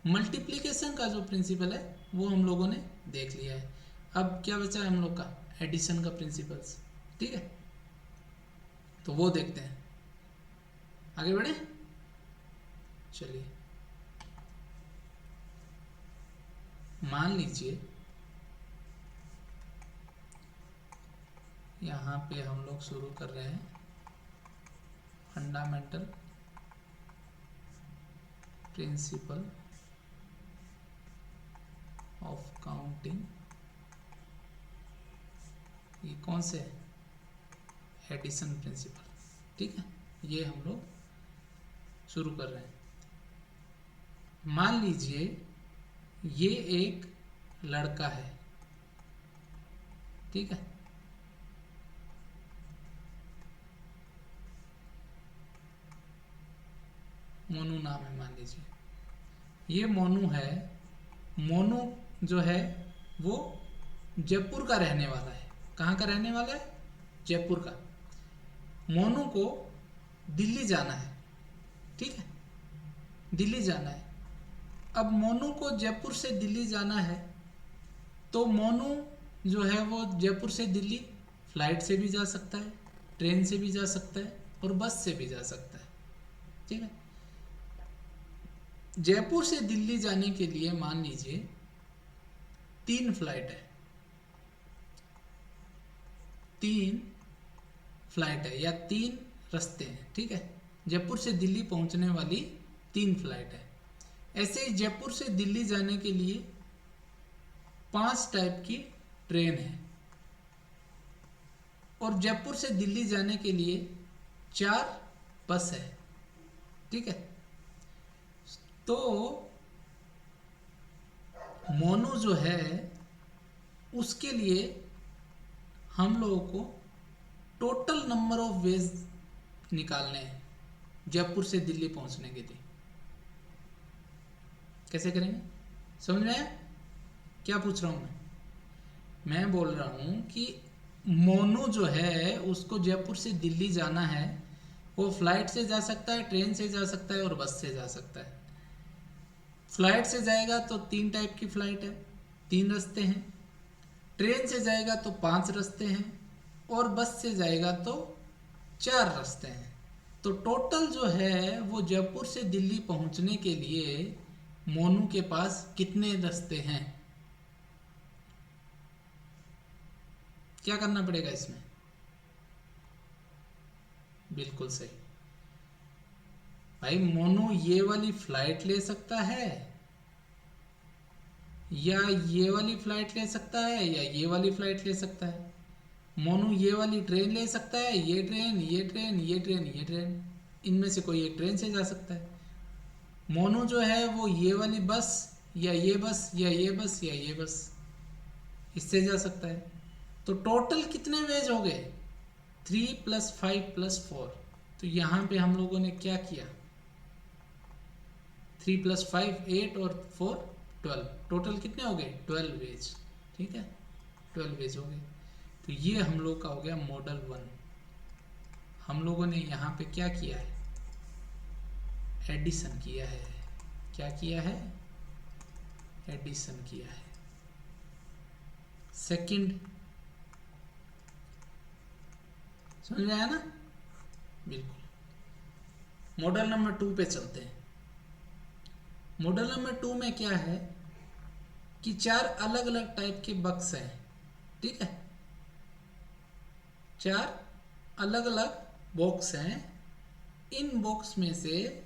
मल्टीप्लिकेशन का जो प्रिंसिपल है वो हम लोगों ने देख लिया है। अब क्या बचा है हम लोग का? एडिशन का प्रिंसिपल्स, ठीक है, तो वो देखते हैं। आगे बढ़े, चलिए। मान लीजिए यहाँ पे हम लोग शुरू कर रहे हैं फंडामेंटल प्रिंसिपल ऑफ काउंटिंग। ये कौन से? एडिशन प्रिंसिपल, ठीक है, ये हम लोग शुरू कर रहे हैं। मान लीजिए ये एक लड़का है, ठीक है, मोनू नाम है मान लीजिए, ये मोनू है। मोनू जो है वो जयपुर का रहने वाला है। कहाँ का रहने वाला है? जयपुर का। मोनू को दिल्ली जाना है, ठीक है, दिल्ली जाना है। अब मोनू को जयपुर से दिल्ली जाना है, तो मोनू जो है वो जयपुर से दिल्ली फ्लाइट से भी जा सकता है, ट्रेन से भी जा सकता है और बस से भी जा सकता है, ठीक है। जयपुर से दिल्ली जाने के लिए मान लीजिए 3 फ्लाइट है, 3 फ्लाइट है या 3 रास्ते हैं, ठीक है। जयपुर से दिल्ली पहुंचने वाली 3 फ्लाइट है। ऐसे ही जयपुर से दिल्ली जाने के लिए 5 टाइप की ट्रेन है और जयपुर से दिल्ली जाने के लिए 4 बस है, ठीक है। तो मोनू जो है उसके लिए हम लोगों को टोटल नंबर ऑफ वेज निकालने हैं जयपुर से दिल्ली पहुंचने के लिए। कैसे करेंगे, समझ में आया क्या पूछ रहा हूं मैं बोल रहा हूं कि मोनू जो है उसको जयपुर से दिल्ली जाना है, वो फ्लाइट से जा सकता है, ट्रेन से जा सकता है और बस से जा सकता है। फ्लाइट से जाएगा तो 3 टाइप की फ्लाइट है, 3 रास्ते हैं। ट्रेन से जाएगा तो 5 रास्ते हैं और बस से जाएगा तो 4 रास्ते हैं। तो टोटल जो है वो जयपुर से दिल्ली पहुंचने के लिए मोनू के पास कितने रास्ते हैं, क्या करना पड़ेगा इसमें? बिल्कुल सही भाई, मोनू ये वाली फ्लाइट ले सकता है या ये वाली फ्लाइट ले सकता है या ये वाली फ्लाइट ले सकता है। मोनू ये वाली ट्रेन ले सकता है, ये ट्रेन, ये ट्रेन, ये ट्रेन, ये ट्रेन, इनमें से कोई एक ट्रेन से जा सकता है। मोनू जो है वो ये वाली बस या ये बस या ये बस या ये बस, इससे जा सकता है। तो टोटल कितने वेज हो गए? 3 + 5 + 4। तो यहाँ पे हम लोगों ने क्या किया, 3 + 5 8 और 4 12, टोटल कितने हो गए? 12 वेज। ठीक है, 12 वेज हो गए। तो ये हम लोग का हो गया मॉडल 1। हम लोगों ने यहाँ पे क्या किया है? एडिशन किया है। क्या किया है? एडिशन किया है। सेकंड, समझ में आया ना? बिल्कुल। मॉडल नंबर 2 पे चलते हैं। मॉडल नंबर 2 में क्या है कि 4 अलग अलग टाइप के बक्स हैं। ठीक है, 4 अलग अलग बॉक्स हैं। इन बॉक्स में से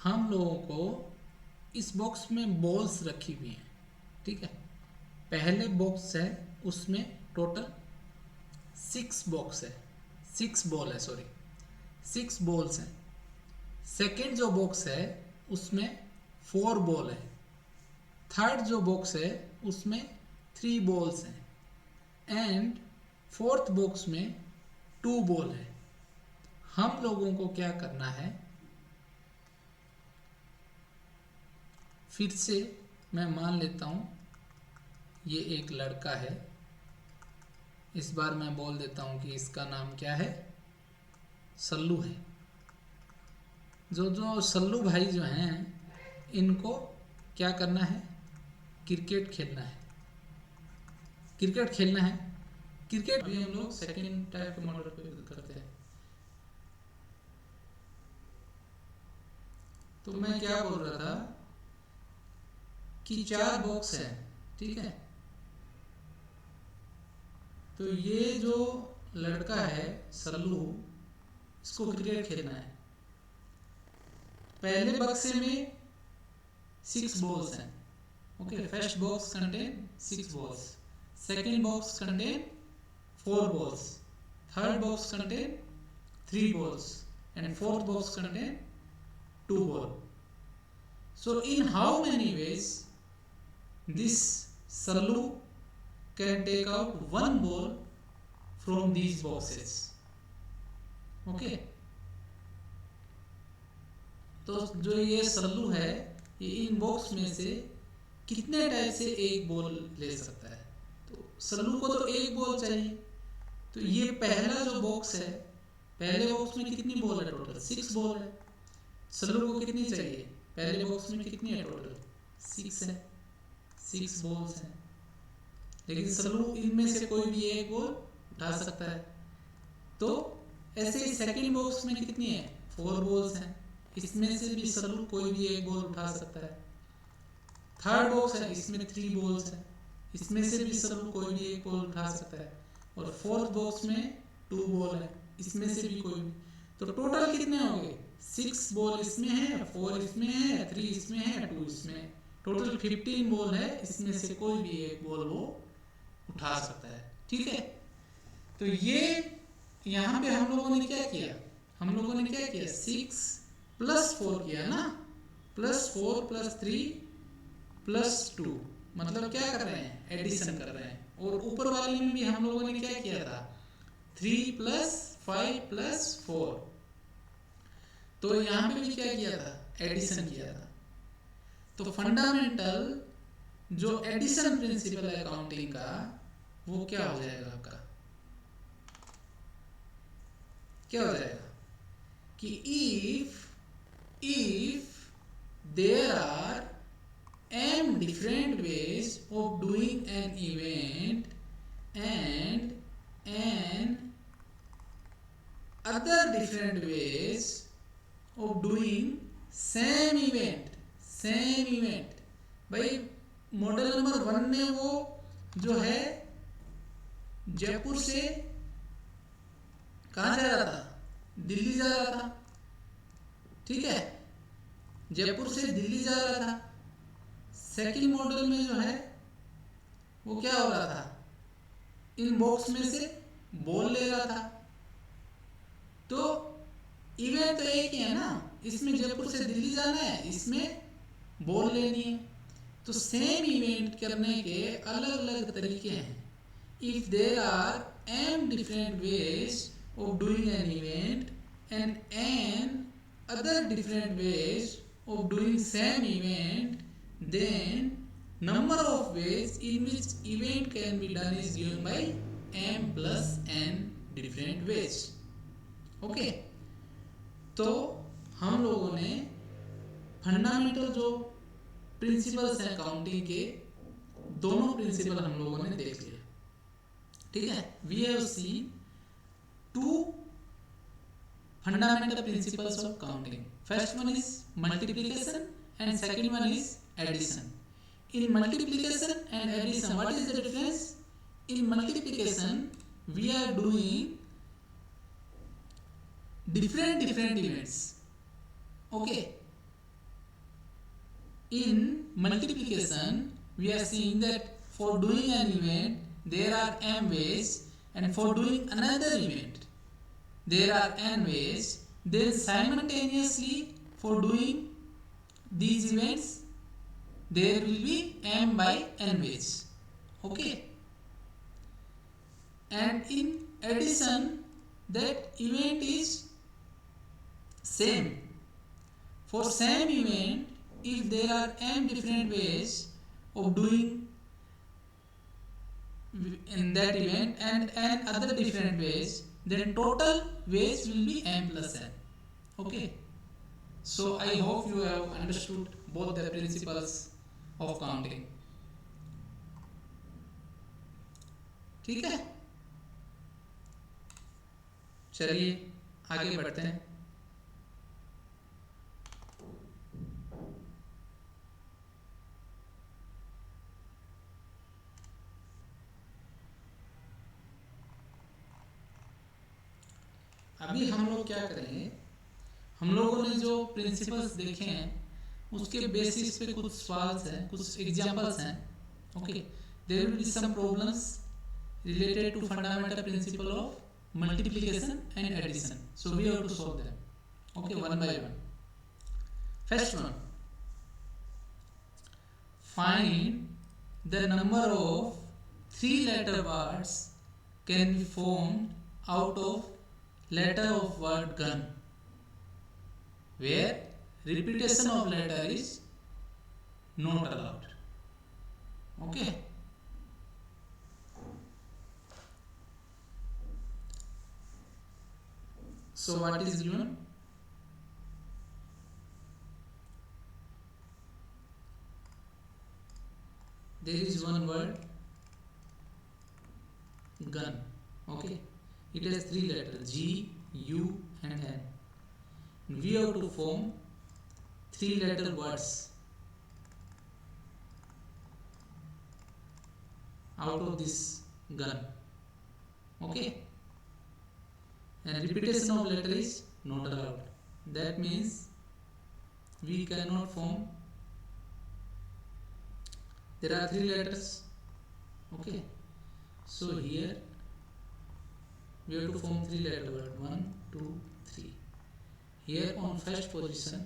हम लोगों को इस बॉक्स में बॉल्स रखी हुई हैं। ठीक है, पहले बॉक्स है उसमें टोटल 6 बॉक्स है, 6 बॉल है, सॉरी 6 बॉल्स हैं। सेकंड जो बॉक्स है उसमें 4 बॉल है। थर्ड जो बॉक्स है उसमें 3 बॉल्स हैं एंड फोर्थ बॉक्स में 2 बॉल है। हम लोगों को क्या करना है, फिर से मैं मान लेता हूं ये एक लड़का है। इस बार मैं बोल देता हूं कि इसका नाम क्या है? सल्लू है। जो सल्लू भाई जो हैं इनको क्या करना है? क्रिकेट खेलना है। क्रिकेट खेलना है। क्रिकेट भी हम लोग सेकंड टाइप के मॉडल पे करते हैं। तो मैं क्या बोल रहा था कि 4 बॉक्स है। ठीक है, तो ये जो लड़का है सल्लू, इसको क्रिकेट खेलना है। पहले बक्से में 6 बॉल्स हैं। Okay, first box contain 6 balls, second box contain 4 balls, third box contain 3 balls and fourth box contain 2 ball. So in how many ways this Sallu can take out 1 ball from these boxes? Okay. तो जो ये सल्लू है ये इन box में से कितने type से एक बॉल ले सकता है? तो सल्लू को तो एक बॉल चाहिए। तो ये पहला जो बॉक्स है, पहले बॉक्स में कितनी बॉल है? टोटल 6 बॉल है। सल्लू को कितनी चाहिए? पहले बॉक्स में कितनी है? टोटल 6 है, 6 बॉल्स हैं। लेकिन सल्लू इनमें से कोई भी एक बॉल उठा सकता है। तो ऐसे ही सेकंड बॉक्स में कितनी है? 4 बॉल्स हैं। इसमें से भी सल्लू कोई भी एक बॉल उठा सकता है। थर्ड बॉक्स है, इसमें 3 बॉल्स हैं। इसमें से भी सल्लू कोई भी एक बॉल उठा सकता है। और फोर्थ बॉक्स में 2 बॉल है, इसमें से भी कोई भी। तो टोटल कितने हो गए? 6 बॉल इसमें है, 4 इसमें है, 3 इसमें है, 2 इसमें। टोटल 15 बॉल है। इसमें से कोई भी एक बॉल वो उठा सकता है। ठीक है, तो ये यहाँ पे हम लोगों ने क्या किया? हम लोगों ने क्या किया? 6 + 4 किया ना, +4 + 3 + 2, मतलब क्या कर रहे हैं? एडिशन कर रहे हैं। और ऊपर वाले में भी हम लोगों ने क्या किया था, 3 प्लस 5 प्लस 4। तो यहाँ पे भी क्या किया था, एडिशन किया था। तो फंडामेंटल जो एडिशन प्रिंसिपल है काउंटिंग का, वो क्या हो जाएगा आपका, क्या हो जाएगा कि if there are m different ways of doing an event and n other different ways of doing same event। भाई मॉडल नंबर 1 में वो जो है जयपुर से कहाँ जा रहा था, दिल्ली जा रहा था, ठीक है, जयपुर से दिल्ली जा रहा था। सेकंड मॉडल में जो है वो क्या हो रहा था, इन बॉक्स में से बॉल ले रहा था। तो इवेंट तो एक ही है ना, इसमें जयपुर से दिल्ली जाना है, इसमें बॉल लेनी है। तो सेम इवेंट करने के अलग अलग तरीके हैं। If there are m different ways of doing an event and n other different ways of doing same event, then number of ways in which event can be done is given by m plus n different ways। Okay, तो हम लोगों ने fundamental जो principles हैं counting के, दोनों principal हम लोगों ने देख लिया, ठीक है। We have seen 2 fundamental principles of counting. First one is multiplication and second one is addition. In multiplication and addition, what is the difference? In multiplication we are doing different events, okay. In multiplication we are seeing that for doing an event there are m ways, and for doing another event there are n ways. Then simultaneously for doing these events there will be m by n ways, okay. And in addition that event is same. For same event, if there are m different ways of doing in that event and n other different ways, then total ways will be m plus n, okay. So I hope you have understood both the principles of counting, ठीक है। चलिए आगे बढ़ते हैं। अभी हम लोग क्या करेंगे, हम लोगों ने जो प्रिंसिपल्स देखे हैं उसके बेसिस पे कुछ सवाल हैं, कुछ एग्जांपल्स हैं, okay. There will be some problems related to fundamental principle of multiplication and addition, so we have to solve them, okay, one by one. First one, find the number of 3 letter words can be formed out of letter of word gun, where repetition of letter is not allowed, okay. So what is given? There is one word gun, okay. It has 3 letters G, U and N. We have to form 3 letter words out of this gun, okay. And repetition of letter is not allowed. That means we cannot form, there are 3 letters, okay. So here we have to form 3 letter word, 1 2 3. Here on first position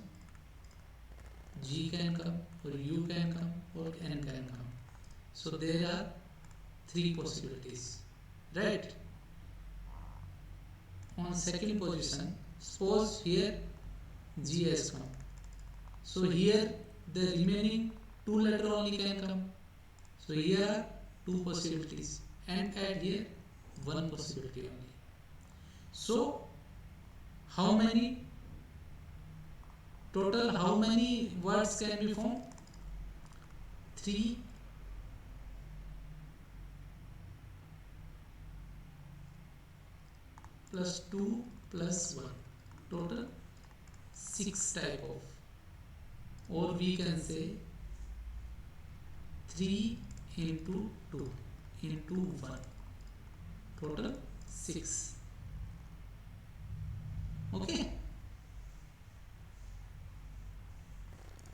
G can come or U can come or N can come. So there are 3 possibilities, right? On second position, suppose here G has come, so here the remaining 2 letter only can come, so here are 2 possibilities, and add here 1 possibility only. So how many total, how many words can be formed? 3 plus 2 plus 1, total 6 type of, or we can say 3 into 2 into 1, total 6. Okay,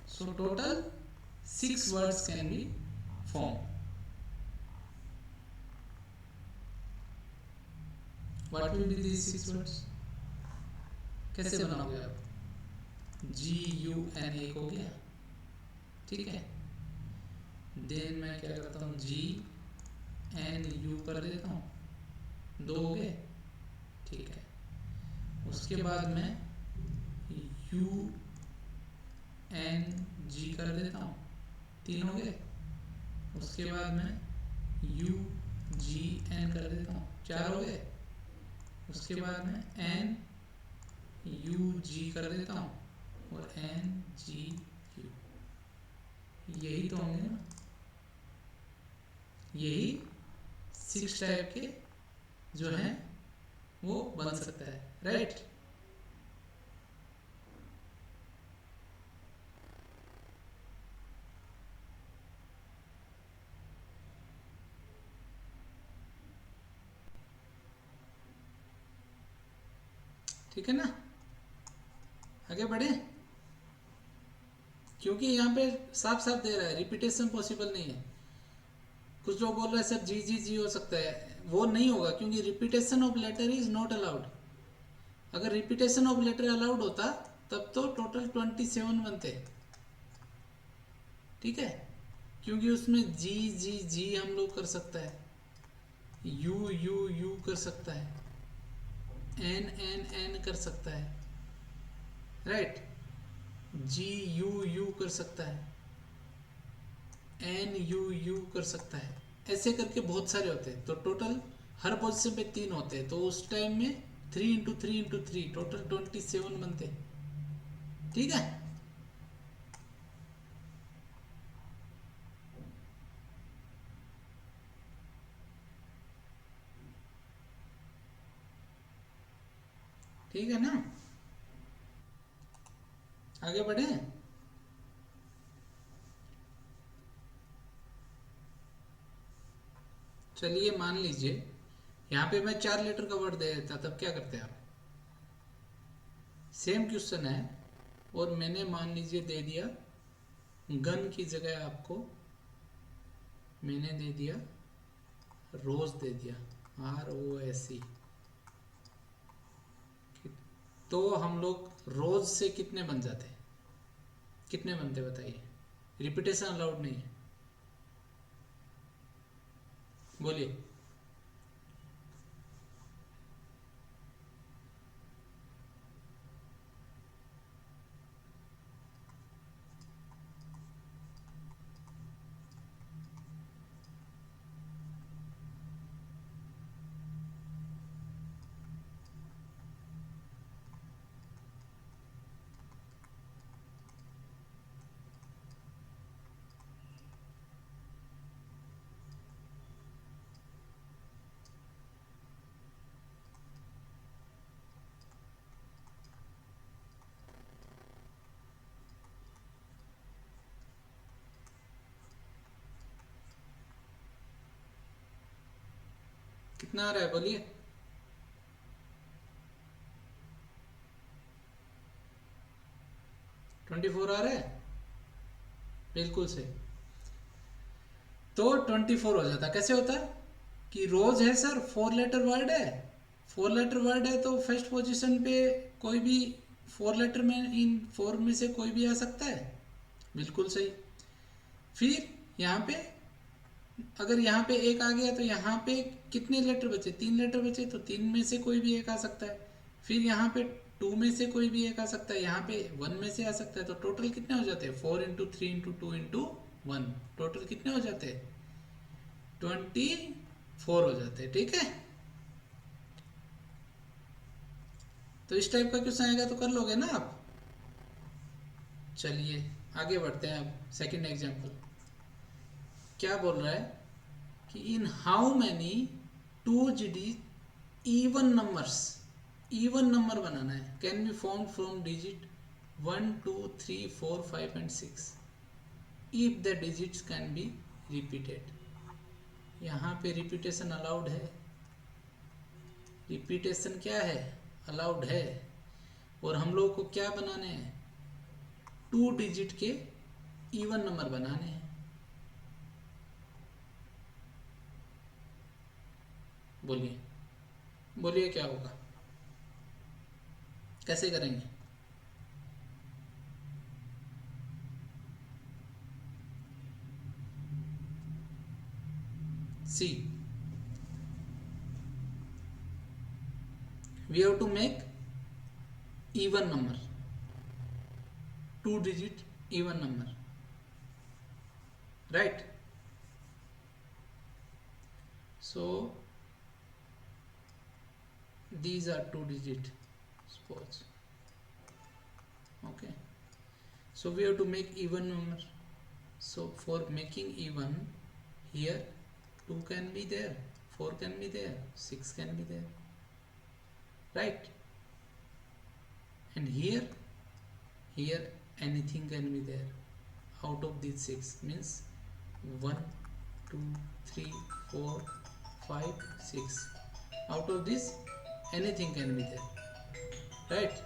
so total 6 words can be formed. What will be these 6 words? कैसे बनाओगे आप? GUN एक हो गया, ठीक है। Then मैं क्या करता हूँ, GNU कर देता हूँ, 2 हो गए, ठीक है। उसके बाद मैं UNG कर देता हूँ, 3 हो गए। उसके बाद मैं UGN कर देता हूँ, 4 हो गए। उसके बाद मैं NUG कर देता हूँ और NGU, यही तो होंगे ना, यही 6 टाइप के जो हैं वो बन सकता है, राइट? ठीक है ना, आगे बढ़े, क्योंकि यहाँ पे साफ साफ दे रहा है रिपीटेशन पॉसिबल नहीं है। कुछ लोग बोल रहे हैं सर जी जी जी हो सकता है, वो नहीं होगा, क्योंकि repetition of letter is not allowed. अगर रिपीटेशन ऑफ लेटर अलाउड होता तब तो टोटल 27 बनते, ठीक है, क्योंकि उसमें जी जी जी हम लोग कर सकता है, यू यू यू कर सकता है, एन एन एन कर सकता है, राइट? जी यू यू कर सकता है, एन यू यू कर सकता है, ऐसे करके बहुत सारे होते हैं। तो टोटल हर पोजीशन पे 3 होते हैं, तो उस टाइम में 3 इंटू 3 इंटू 3 टोटल 27 बनते हैं, ठीक है। ठीक है ना, आगे बढ़े। चलिए मान लीजिए यहाँ पे मैं 4 लेटर का वर्ड दे देता, तब क्या करते आप? सेम क्वेश्चन है और मैंने मान लीजिए दे दिया गन की जगह आपको मैंने दे दिया रोज, दे दिया ROSE, तो हम लोग रोज से कितने बन जाते, कितने बनते बताइए? रिपीटेशन अलाउड नहीं है, बोलिए। कितना आ रहा है बोलिए? ट्वेंटी 24 आ रहा है, बिल्कुल सही। तो 24 हो जाता। कैसे होता है कि रोज है सर, 4 लेटर वर्ड है, 4 लेटर वर्ड है, तो फर्स्ट पोजीशन पे कोई भी 4 लेटर में, इन 4 में से कोई भी आ सकता है, बिल्कुल सही। फिर यहाँ पे अगर यहाँ पे एक आ गया तो यहाँ पे कितने लेटर बचे, 3 लेटर बचे, तो 3 में से कोई भी एक आ सकता है। फिर यहाँ पे 2 में से कोई भी एक आ सकता है, यहाँ पे 1 में से आ सकता है। तो टोटल कितने हो जाते हैं, 4 × 3 × 2 × 1, टोटल कितने हो जाते हैं, 24 हो जाते हैं। ठीक है, तो इस टाइप का क्वेश्चन आएगा तो कर लोगे ना आप। चलिए आगे बढ़ते हैं। अब सेकंड एग्जांपल क्या बोल रहा है कि in how many 2 digit even numbers, even number बनाना है, can be form from digit 1 2 3 4 5 and 6 if the digits can be repeated. यहाँ पे रिपीटेशन अलाउड है, रिपीटेशन क्या है, अलाउड है। और हम लोग को क्या बनाने हैं, 2 डिजिट के इवन नंबर बनाने हैं। बोलिए बोलिए क्या होगा, कैसे करेंगे। सी, we have to make even number, 2 digit even number, right? So these are 2 digit, suppose, okay, so we have to make even number. So for making even, here 2 can be there, 4 can be there, 6 can be there, right? And here anything can be there out of these 6, means 1 2 3 4 5 6, out of this anything can be there, right?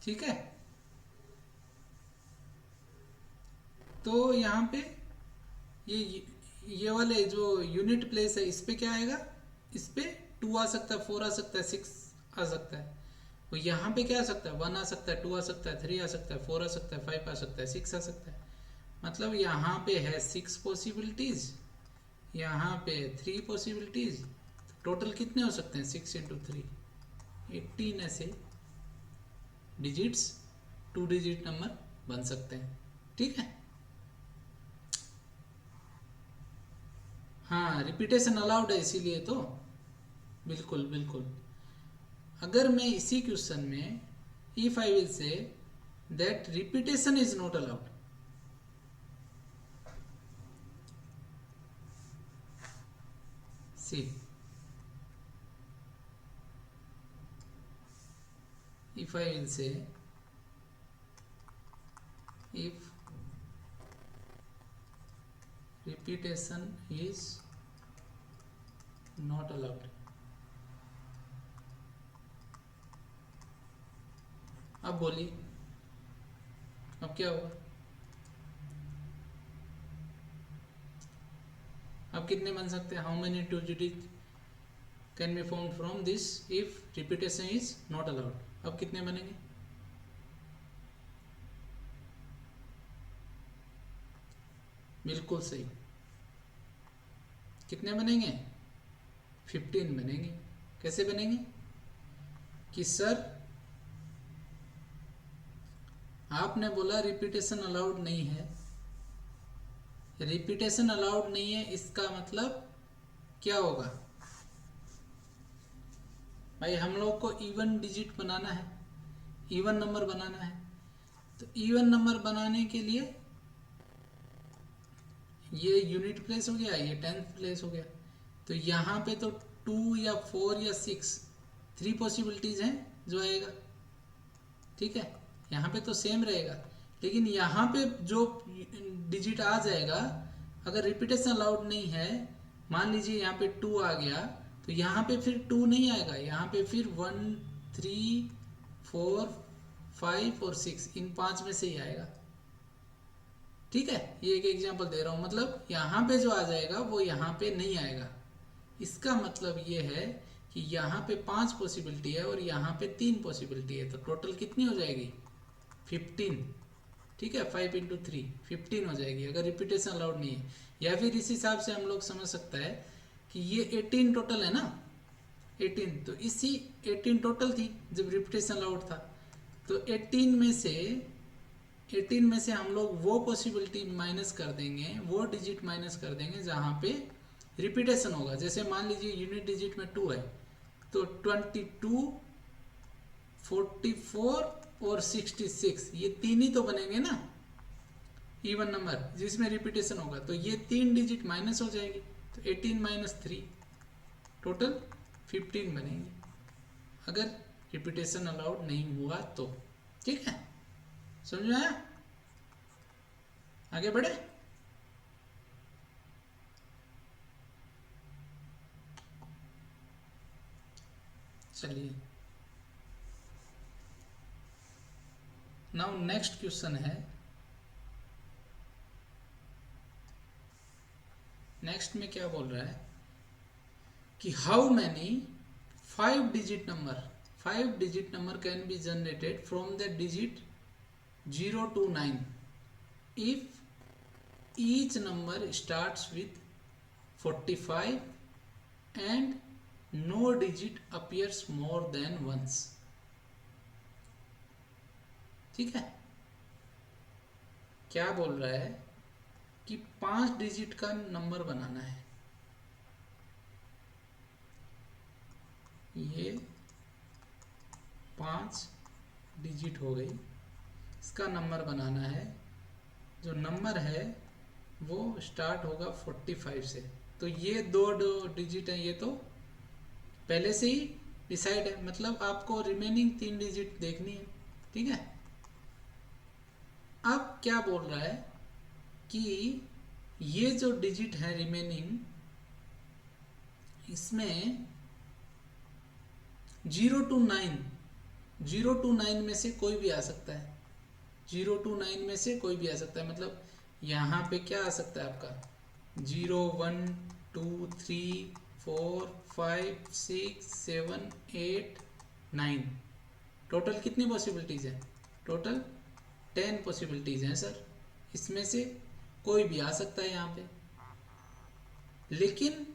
ठीक है, तो यहाँ पे ये वाले जो unit place है इस पे क्या आएगा, इस पे 2 आ सकता है, 4 आ सकता है, 6 आ सकता है। तो यहाँ पे क्या आ सकता है, 1 आ सकता है, 2 आ सकता है, 3 आ सकता है, 4 आ सकता है, 5 आ सकता है, 6 आ सकता है। मतलब यहाँ पे है 6 पॉसिबिलिटीज, यहाँ पे 3 पॉसिबिलिटीज, टोटल कितने हो सकते हैं, 6 × 3 18 ऐसे डिजिट्स, 2 डिजिट नंबर बन सकते हैं। ठीक है, हाँ रिपीटेशन अलाउड है इसीलिए तो, बिल्कुल बिल्कुल। अगर मैं इसी क्वेश्चन में if I will say that repetition is not allowed, see if I will say if repetition is not allowed, अब बोलिए अब क्या होगा, अब कितने बन सकते हैं, how many 2 digit can be form from this if repetition is not allowed, अब कितने बनेंगे, बिल्कुल सही, कितने बनेंगे, 15 बनेंगे। कैसे बनेंगे कि सर आपने बोला रिपीटेशन अलाउड नहीं है, रिपीटेशन अलाउड नहीं है इसका मतलब क्या होगा भाई, हम लोग को इवन डिजिट बनाना है, इवन नंबर बनाना है। तो इवन नंबर बनाने के लिए ये यूनिट प्लेस हो गया, ये 10th प्लेस हो गया। तो यहाँ पे तो 2 या 4 या 6 3 पॉसिबिलिटीज हैं जो आएगा। ठीक है, यहाँ पे तो सेम रहेगा, लेकिन यहाँ पे जो डिजिट आ जाएगा, अगर रिपीटेशन अलाउड नहीं है, मान लीजिए यहाँ पे 2 आ गया, तो यहाँ पे फिर 2 नहीं आएगा, यहाँ पे फिर 1 3 4 5 और 6 इन 5 में से ही आएगा। ठीक है, ये एक एग्जांपल दे रहा हूँ, मतलब यहाँ पे जो आ जाएगा वो यहाँ पे नहीं आएगा, इसका मतलब ये है कि यहाँ पे 5 पॉसिबिलिटी है और यहाँ पे 3 पॉसिबिलिटी है, तो टोटल कितनी हो जाएगी 15। ठीक है, 5 इंटू 3 15 हो जाएगी अगर रिपीटेशन अलाउड नहीं है। या फिर इस हिसाब से हम लोग समझ सकता है कि ये 18 टोटल है ना, 18, तो इसी 18 टोटल थी जब रिपीटेशन अलाउड था। तो 18 में से हम लोग वो पॉसिबिलिटी माइनस कर देंगे, वो डिजिट माइनस कर देंगे जहाँ पे रिपीटेशन होगा। जैसे मान लीजिए यूनिट डिजिट में 2 है, तो 22, 44 और 66, ये 3 ही तो बनेंगे ना इवन नंबर जिसमें रिपीटेशन होगा, तो ये 3 डिजिट माइनस हो जाएगी, तो 18 माइनस 3 टोटल 15 बनेंगे अगर रिपीटेशन अलाउड नहीं हुआ तो। ठीक है, समझ में आया? आगे बढ़े। चलिए, नाउ नेक्स्ट क्वेश्चन है, नेक्स्ट में क्या बोल रहा है कि how many 5 digit number can be generated from the digit 0 to 9 if each number starts with 45 and no digit appears more than once। ठीक है, क्या बोल रहा है कि 5 डिजिट का नंबर बनाना है, ये 5 डिजिट हो गई, इसका नंबर बनाना है। जो नंबर है वो स्टार्ट होगा 45 से, तो ये दो डिजिट है, ये तो पहले से ही डिसाइड है, मतलब आपको रिमेनिंग 3 डिजिट देखनी है। ठीक है, अब क्या बोल रहा है कि ये जो डिजिट है रिमेनिंग, इसमें 0 to 9 में से कोई भी आ सकता है, 0 to 9 में से कोई भी आ सकता है। मतलब यहाँ पे क्या आ सकता है आपका 0 1 2 3 4 5 6 7 8 9, टोटल कितनी पॉसिबिलिटीज है? टोटल 10 पॉसिबिलिटीज हैं सर, इसमें से कोई भी आ सकता है यहाँ पे। लेकिन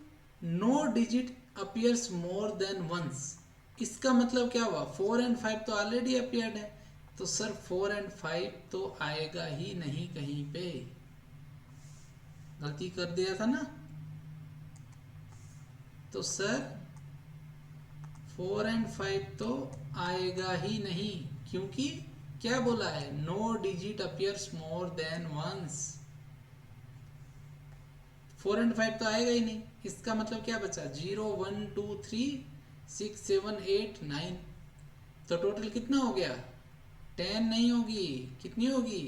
no digit appears more than once, इसका मतलब क्या हुआ 4 and 5 तो ऑलरेडी अपियर्ड है, तो सर 4 and 5 तो आएगा ही नहीं कहीं पे, गलती कर दिया था ना। तो सर 4 and 5 तो आएगा ही नहीं, क्योंकि क्या बोला है no digit appears more than once, 4 and 5 तो आएगा ही नहीं। इसका मतलब क्या बचा 0 1 2 3 6 7 8 9, तो टोटल कितना हो गया 10 नहीं होगी, कितनी होगी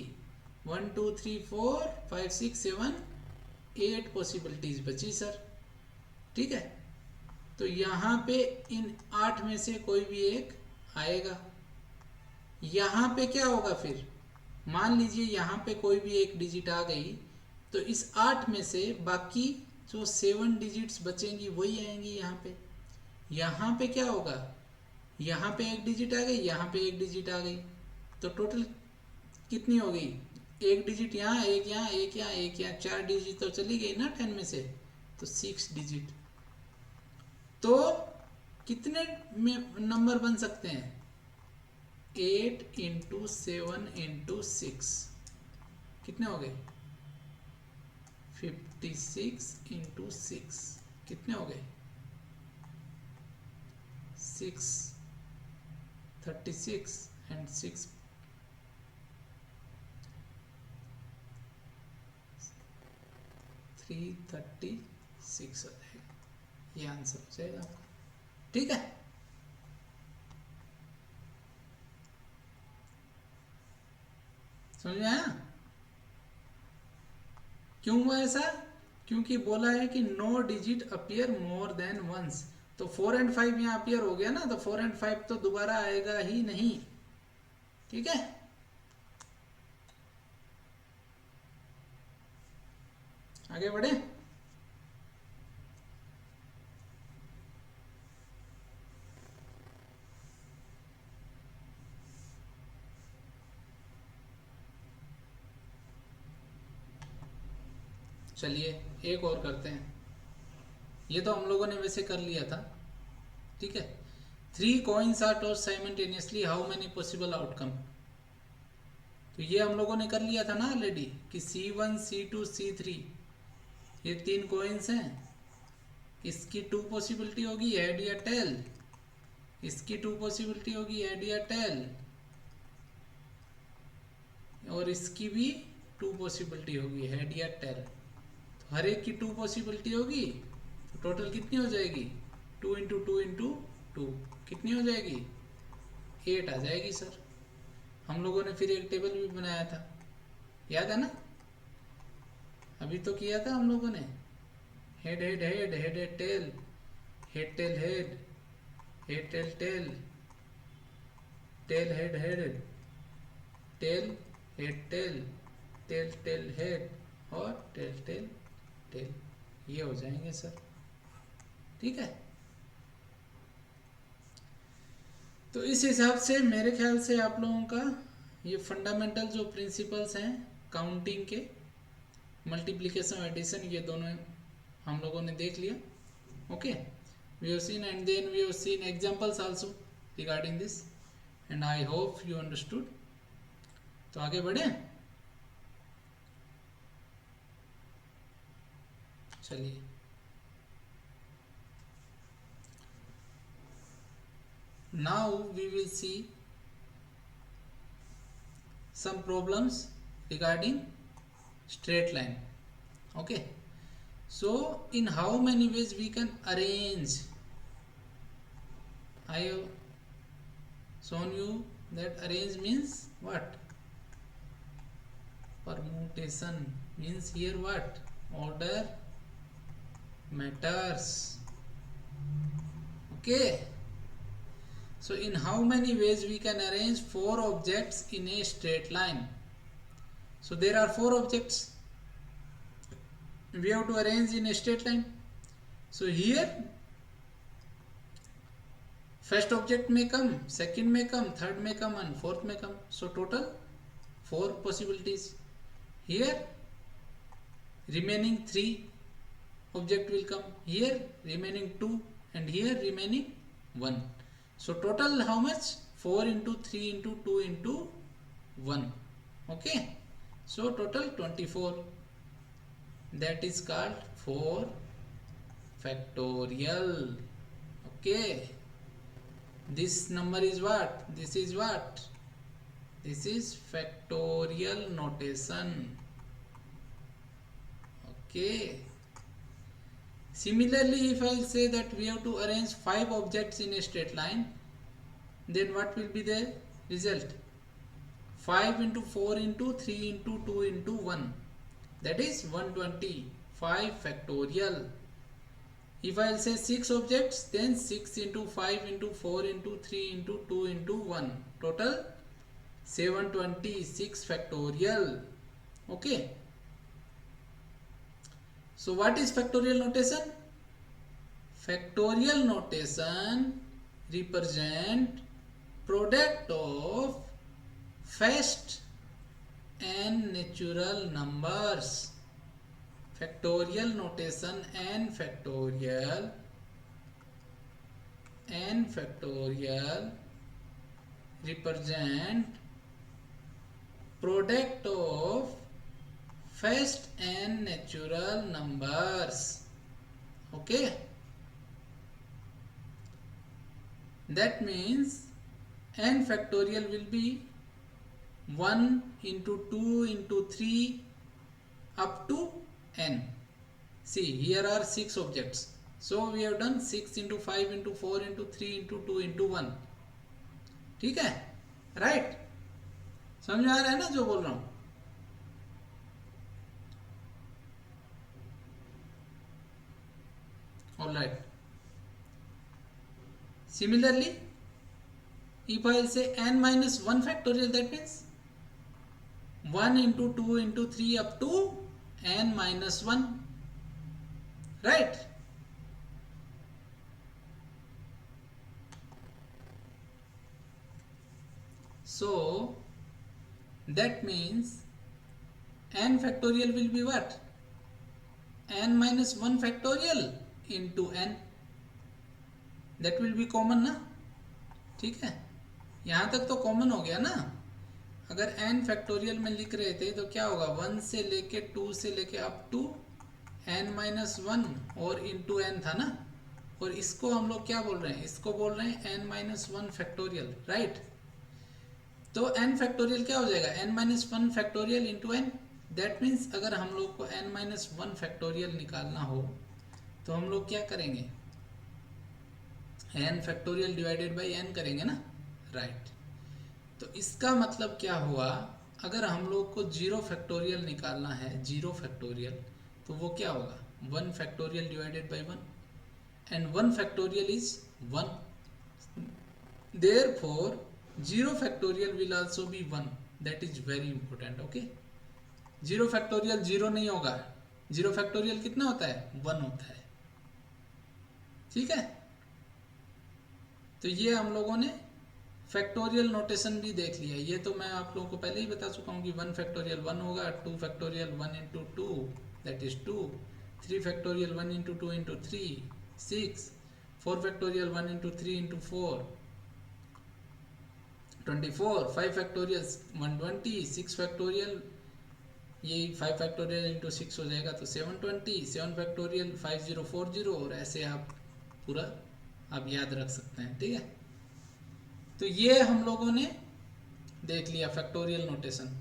1 2 3 4 5 6 7 8 पॉसिबिलिटीज बची सर। ठीक है, तो यहाँ पे इन 8 में से कोई भी एक आएगा। यहाँ पे क्या होगा फिर, मान लीजिए यहाँ पे कोई भी एक डिजिट आ गई, तो इस 8 में से बाकी जो 7 डिजिट्स बचेंगी वही आएंगी यहाँ पे। यहाँ पे क्या होगा, यहाँ पे एक डिजिट आ गई, यहाँ पे एक डिजिट आ गई, तो टोटल कितनी हो गई, एक डिजिट यहाँ, एक यहाँ, एक यहाँ, एक यहाँ, 4 डिजिट तो चली गई ना 10 में से, तो 6 डिजिट। तो कितने में नंबर बन सकते हैं 8 इंटू 7 इंटू 6, कितने हो गए 56 इंटू 6, कितने हो गए 6 36 एंड 6 336 हो जाएगा, ये आंसर हो जाएगा आपका। ठीक है, समझ में आया? क्यों हुआ ऐसा? क्योंकि बोला है कि no digit appear more than once, तो 4 and 5 यहाँ अपियर हो गया ना, तो 4 and 5 तो दोबारा आएगा ही नहीं। ठीक है, आगे बढ़े। चलिए एक और करते हैं। ये तो हम लोगों ने वैसे कर लिया था, ठीक है। 3 coins are toss simultaneously, how many possible outcome. तो ये हम लोगों ने कर लिया था ना ऑलरेडी कि C1 C2 C3 ये 3 कॉइन्स हैं। इसकी 2 पॉसिबिलिटी होगी, हेड या टेल। इसकी 2 पॉसिबिलिटी होगी, हेड या टेल। और इसकी भी 2 पॉसिबिलिटी होगी, हेड या टेल। तो हर एक की 2 पॉसिबिलिटी होगी, तो टोटल कितनी हो जाएगी? 2 इंटू 2 इंटू 2 कितनी हो जाएगी? 8 आ जाएगी सर। हम लोगों ने फिर एक टेबल भी बनाया था, याद है ना? अभी तो किया था हम लोगों ने। Head head head, head head tail, head tail head, head tail tail, tail head head, tail head tail, tail tail head और टेल टेल टेल, ये हो जाएंगे सर, ठीक है। तो इस हिसाब से मेरे ख्याल से आप लोगों का ये फंडामेंटल जो प्रिंसिपल्स हैं काउंटिंग के, मल्टीप्लिकेशन एडिशन, ये दोनों हम लोगों ने देख लिया। Okay, we have seen and then we have seen examples also regarding this and I hope you understood. तो आगे बढ़े, चलिए। Now we will see some problems regarding straight line. Okay, so in how many ways we can arrange? I have shown you that arrange means what? Permutation means here what? Order matters. Okay, so in how many ways we can arrange 4 objects in a straight line? So there are 4 objects we have to arrange in a straight line. So here first object may come, second may come, third may come and fourth may come. So total 4 possibilities. Here remaining 3 object will come, here remaining 2 and here remaining 1. So total how much? 4 into 3 into 2 into 1. Okay, so total 24. That is called 4 factorial. Okay, this number is what? This is what? This is factorial notation. Okay, similarly if I say that we have to arrange 5 objects in a straight line, then what will be the result? 5 into 4 into 3 into 2 into 1, that is 120. 5 factorial. If I will say 6 objects, then 6 into 5 into 4 into 3 into 2 into 1, total 726 factorial. Okay, so what is factorial notation? Factorial notation represent product of first and natural numbers. Factorial notation and factorial represent product of first and natural numbers. Okay, that means n factorial will be 1 into 2 into 3 up to n. See, here are 6 objects, so we have done 6 into 5 into 4 into 3 into 2 into 1. ठीक है, right? समझ में आ रहा है ना जो बोल रहा हूं? All right. Similarly, if I will say n minus 1 factorial, that means 1 into 2 into 3 up to n minus 1, right? So that means n factorial will be what? n minus 1 factorial into n, that will be common ना, ठीक है, यहाँ तक तो common हो गया ना। अगर n फैक्टोरियल में लिख रहे थे तो क्या होगा, 1 से लेके 2 से लेके अप टू n माइनस 1 और इंटू n था ना, और इसको हम लोग क्या बोल रहे हैं, इसको बोल रहे हैं n माइनस 1 फैक्टोरियल, राइट। तो n फैक्टोरियल क्या हो जाएगा, n minus 1 factorial into n। That means अगर हम लोग को n माइनस 1 फैक्टोरियल निकालना हो तो हम लोग क्या करेंगे, n factorial divided by n करेंगे ना, राइट। तो इसका मतलब क्या हुआ, अगर हम लोग को जीरो फैक्टोरियल निकालना है, जीरो फैक्टोरियल, तो वो क्या होगा, 1 factorial divided by 1, and 1 factorial is 1, therefore zero factorial will also be 1, that is very important, okay. Zero factorial zero नहीं होगा, जीरो फैक्टोरियल कितना होता है, 1 होता है, ठीक है। तो ये हम लोगों ने फैक्टोरियल नोटेशन भी देख लिया, ये तो मैं आप लोगों को पहले ही बता चुका हूँ कि 1 फैक्टोरियल 1 होगा, 2 factorial 1 into 2 that is 2, 3 factorial 1 into 2 into 3 6, 4 factorial 1 into 3 into 4 24, 5 factorial 120, 6 factorial, ये 5 फैक्टोरियल इंटू 6 हो जाएगा तो 720, 7 फैक्टोरियल 5040, और ऐसे आप पूरा आप याद रख सकते हैं, ठीक है। तो ये हम लोगों ने देख लिया फैक्टोरियल नोटेशन।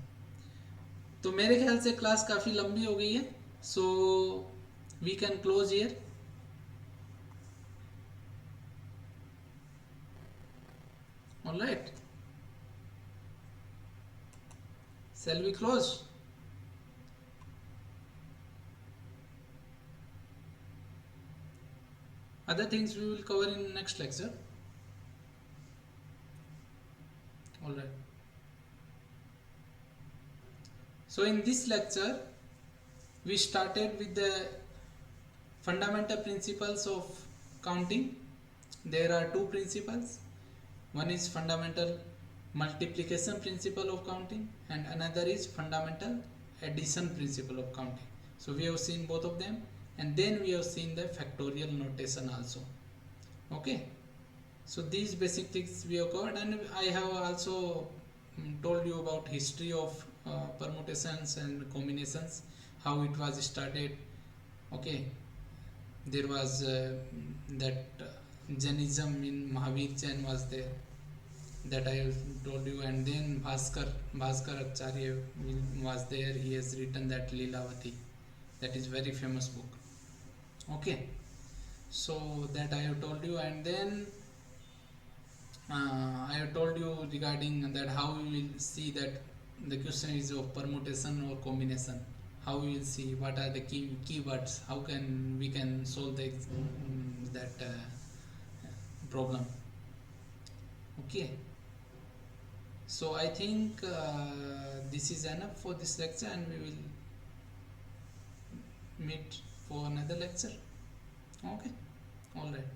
तो मेरे ख्याल से क्लास काफ़ी लंबी हो गई है, so we can close here. Alright, shall we close? Other things we will cover in next lecture. All right. So in this lecture we started with the fundamental principles of counting. There are two principles. One is fundamental multiplication principle of counting and another is fundamental addition principle of counting. So we have seen both of them, and then we have seen the factorial notation also, okay. So these basic things we have covered, and I have also told you about history of permutations and combinations, how it was started, okay. There was that Jainism in Mahavir Jain was there, that I have told you, and then Bhaskar Acharya was there. He has written that Leelavati, that is very famous book, okay. So that I have told you, and then I have told you regarding that how we will see that the question is of permutation or combination, how we will see what are the keywords, how can we can solve the that problem, okay. So I think this is enough for this lecture, and we will meet for another lecture, okay. All right.